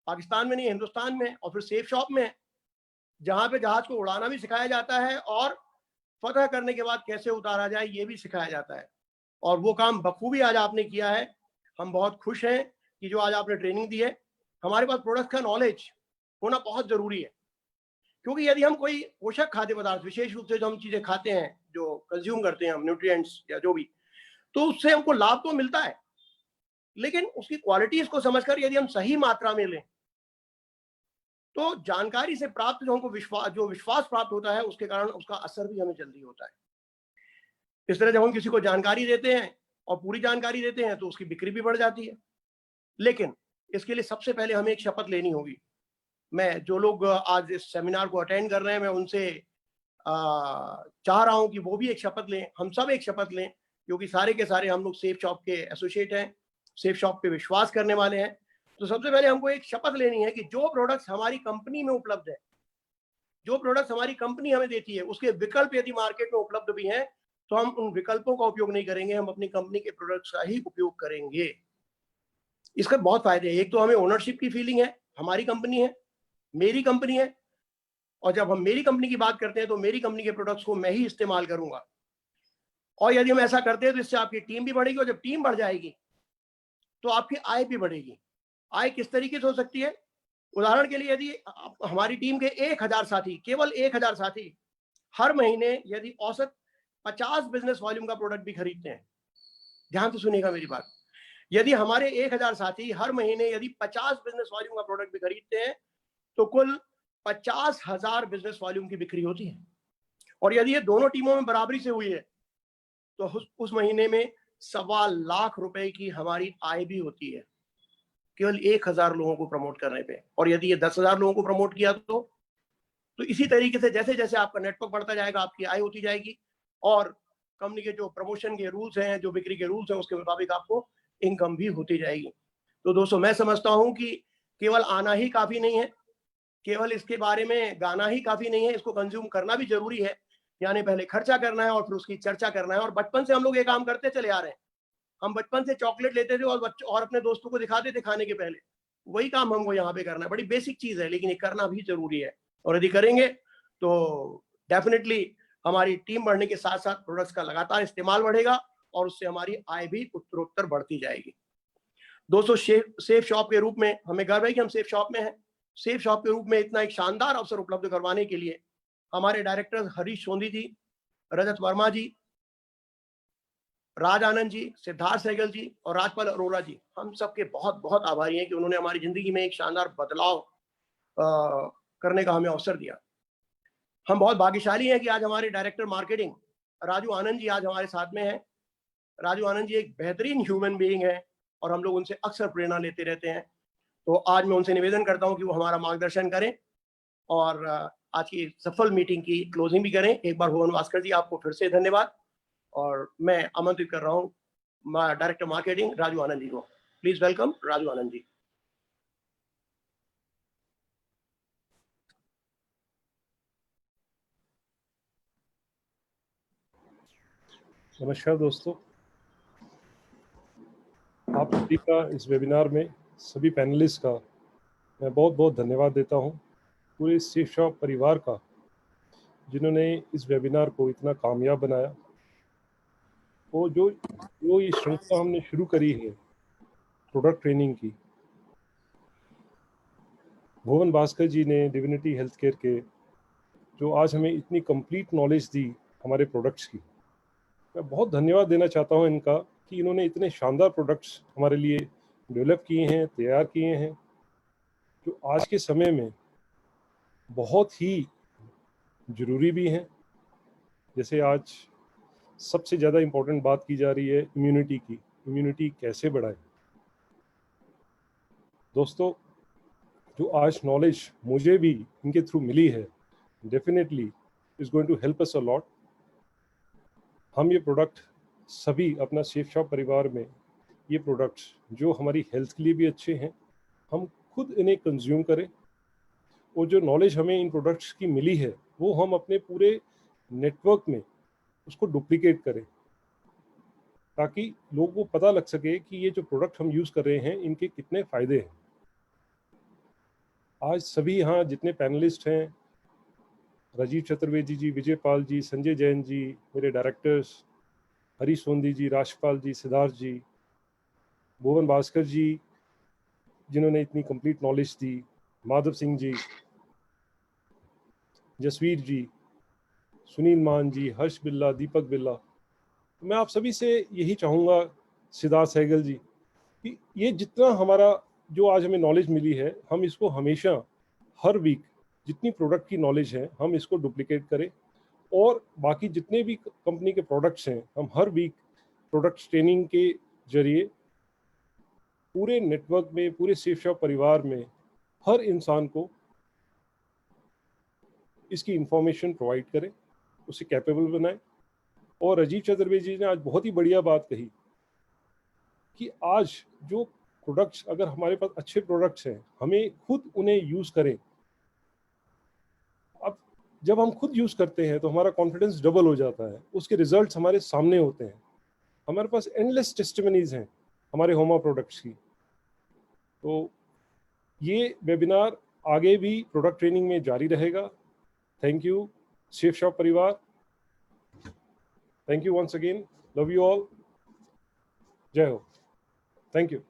पाकिस्तान में नहीं, हिंदुस्तान में, और फिर सेफ शॉप में, जहाँ पे जहाज को उड़ाना भी सिखाया जाता है और फतह करने के बाद कैसे उतारा जाए ये भी सिखाया जाता है। और वो काम बखूबी आज आपने किया है। हम बहुत खुश हैं कि जो आज आपने ट्रेनिंग दी है। हमारे पास प्रोडक्ट का नॉलेज होना बहुत जरूरी है, क्योंकि यदि हम कोई पोषक खाद्य पदार्थ, विशेष रूप से जो हम चीजें खाते हैं, जो कंज्यूम करते हैं हम, न्यूट्रिएंट्स या जो भी, तो उससे हमको लाभ तो मिलता है, लेकिन उसकी क्वालिटीज को समझकर यदि हम सही मात्रा में लें तो जानकारी से प्राप्त जो हमको विश्वास प्राप्त होता है, उसके कारण उसका असर भी हमें जल्दी होता है। इस तरह जब हम किसी को जानकारी देते हैं और पूरी जानकारी देते हैं तो उसकी बिक्री भी बढ़ जाती है। लेकिन इसके लिए सबसे पहले हमें एक शपथ लेनी होगी। मैं जो लोग आज इस सेमिनार को अटेंड कर रहे हैं, मैं उनसे चाह रहा हूं कि वो भी एक शपथ लें, हम सब एक शपथ लें, क्योंकि सारे के सारे हम लोग सेफ शॉप के एसोसिएट हैं, सेफ शॉप पे विश्वास करने वाले हैं। तो सबसे पहले हमको एक शपथ लेनी है कि जो प्रोडक्ट्स हमारी कंपनी में उपलब्ध है, जो प्रोडक्ट्स हमारी कंपनी हमें देती है, उसके विकल्प यदि मार्केट में उपलब्ध भी हैं तो हम उन विकल्पों का उपयोग नहीं करेंगे, हम अपनी कंपनी के प्रोडक्ट्स का ही उपयोग करेंगे। इसका बहुत फायदे हैं। एक तो हमें ओनरशिप की फीलिंग है, हमारी कंपनी है, मेरी कंपनी है, और जब हम मेरी कंपनी की बात करते हैं तो मेरी कंपनी के प्रोडक्ट्स को मैं ही इस्तेमाल करूंगा। और यदि हम ऐसा करते हैं तो इससे आपकी टीम भी बढ़ेगी, और जब टीम बढ़ जाएगी तो आपकी आय भी बढ़ेगी। आय किस तरीके से हो सकती है? उदाहरण के लिए, यदि हमारी टीम के 1000 साथी, केवल 1000 साथी हर महीने यदि औसत 50 बिजनेस वॉल्यूम का प्रोडक्ट भी खरीदते हैं, ध्यान से सुनिएगा मेरी बात, यदि हमारे 1000 साथी हर महीने यदि 50 बिजनेस वॉल्यूम का प्रोडक्ट भी खरीदते हैं तो कुल 50,000 बिजनेस वॉल्यूम की बिक्री होती है। और यदि ये दोनों टीमों में बराबरी से हुई है तो उस महीने में 1.25 लाख रुपए की हमारी आय भी होती है, केवल 1000 लोगों को प्रमोट करने पे। और यदि ये 10,000 लोगों को प्रमोट किया तो इसी तरीके से जैसे जैसे आपका नेटवर्क बढ़ता जाएगा आपकी आय होती जाएगी, और कंपनी के जो प्रमोशन के रूल्स हैं, जो बिक्री के रूल्स हैं, उसके मुताबिक आपको इनकम भी होती जाएगी। तो दोस्तों, मैं समझता हूं कि केवल आना ही काफी नहीं है, केवल इसके बारे में गाना ही काफी नहीं है, इसको कंज्यूम करना भी जरूरी है। यानी पहले खर्चा करना है और फिर उसकी चर्चा करना है। और बचपन से हम लोग ये काम करते चले आ रहे हैं। हम बचपन से चॉकलेट लेते थे और अपने दोस्तों को दिखाते थे खाने के पहले। वही काम हमको यहाँ पे करना है। बड़ी बेसिक चीज है, लेकिन ये करना भी जरूरी है। और यदि करेंगे तो डेफिनेटली हमारी टीम बढ़ने के साथ साथ प्रोडक्ट्स का लगातार इस्तेमाल बढ़ेगा और उससे हमारी आय भी उत्तरोत्तर बढ़ती जाएगी। दोस्तों, सेफ शॉप के रूप में हमें गर्व है कि हम सेफ शॉप में हैं। सेफ शॉप के रूप में इतना एक शानदार अवसर उपलब्ध करवाने के लिए हमारे डायरेक्टर हरीश सोंधी जी, रजत वर्मा जी, राज आनंद जी, सिद्धार्थ सहगल जी और राजपाल अरोड़ा जी, हम सबके बहुत बहुत आभारी हैं कि उन्होंने हमारी जिंदगी में एक शानदार बदलाव करने का हमें अवसर दिया। हम बहुत भाग्यशाली हैं कि आज हमारे डायरेक्टर मार्केटिंग राजू आनंद जी आज हमारे साथ में हैं। राजू आनंद जी एक बेहतरीन ह्यूमन बीइंग है और हम लोग उनसे अक्सर प्रेरणा लेते रहते हैं। तो आज मैं उनसे निवेदन करता हूं कि वो हमारा मार्गदर्शन करें और आज की सफल मीटिंग की क्लोजिंग भी करें। एक बार भुवन भास्कर जी, आपको फिर से धन्यवाद, और मैं आमंत्रित कर रहा हूं डायरेक्टर मार्केटिंग राजू आनंद जी को। Please welcome Raju Anand ji. नमस्कार दोस्तों, आप सभी का इस वेबिनार में सभी पैनलिस्ट का मैं बहुत बहुत धन्यवाद देता हूं। पूरे सेफ शॉप परिवार का, जिन्होंने इस वेबिनार को इतना कामयाब बनाया। और जो ये श्रृंखला हमने शुरू करी है प्रोडक्ट ट्रेनिंग की, भुवन भास्कर जी ने डिविनिटी हेल्थ केयर के, जो आज हमें इतनी कंप्लीट नॉलेज दी हमारे प्रोडक्ट्स की, मैं बहुत धन्यवाद देना चाहता हूं इनका कि इन्होंने इतने शानदार प्रोडक्ट्स हमारे लिए डेवलप किए हैं, तैयार किए हैं, जो आज के समय में बहुत ही ज़रूरी भी हैं। जैसे आज सबसे ज़्यादा इम्पोर्टेंट बात की जा रही है इम्यूनिटी की, इम्यूनिटी कैसे बढ़ाएं। दोस्तों, जो आज नॉलेज मुझे भी इनके थ्रू मिली है, definitely is going to help us a lot. हम ये प्रोडक्ट सभी अपना सेफ शॉप परिवार में, ये प्रोडक्ट्स जो हमारी हेल्थ के लिए भी अच्छे हैं, हम खुद इन्हें कंज्यूम करें, और जो नॉलेज हमें इन प्रोडक्ट्स की मिली है वो हम अपने पूरे नेटवर्क में उसको डुप्लीकेट करें, ताकि लोगों को पता लग सके कि ये जो प्रोडक्ट हम यूज़ कर रहे हैं इनके कितने फ़ायदे हैं। आज सभी यहाँ जितने पैनलिस्ट हैं, राजीव चतुर्वेदी जी, विजय पाल जी, संजय जैन जी, मेरे डायरेक्टर्स हरीश सोंधी जी, राजपाल जी, सिद्धार्थ जी, भुवन भास्कर जी जिन्होंने इतनी कंप्लीट नॉलेज दी, माधव सिंह जी, जसवीर जी, सुनील मान जी, हर्ष बिल्ला, दीपक बिल्ला, तो मैं आप सभी से यही चाहूँगा, सिद्धार्थ सहगल जी, कि ये जितना हमारा जो आज हमें नॉलेज मिली है, हम इसको हमेशा हर वीक जितनी प्रोडक्ट की नॉलेज है हम इसको डुप्लीकेट करें, और बाकी जितने भी कंपनी के प्रोडक्ट्स हैं हम हर वीक प्रोडक्ट ट्रेनिंग के जरिए पूरे नेटवर्क में, पूरे सेफ शॉप परिवार में हर इंसान को इसकी इंफॉर्मेशन प्रोवाइड करें, उसे कैपेबल बनाएं। और राजीव चतुर्वेदी जी ने आज बहुत ही बढ़िया बात कही कि आज जो प्रोडक्ट्स, अगर हमारे पास अच्छे प्रोडक्ट्स हैं, हमें खुद उन्हें यूज़ करें। अब जब हम खुद यूज़ करते हैं तो हमारा कॉन्फिडेंस डबल हो जाता है, उसके रिजल्ट्स हमारे सामने होते हैं। हमारे पास एंडलेस टेस्टिमनीज हैं हमारे होमा प्रोडक्ट्स की। तो ये वेबिनार आगे भी प्रोडक्ट ट्रेनिंग में जारी रहेगा। थैंक यू सेफ शॉप परिवार, thank you once again, love you all, जय हो, थैंक यू।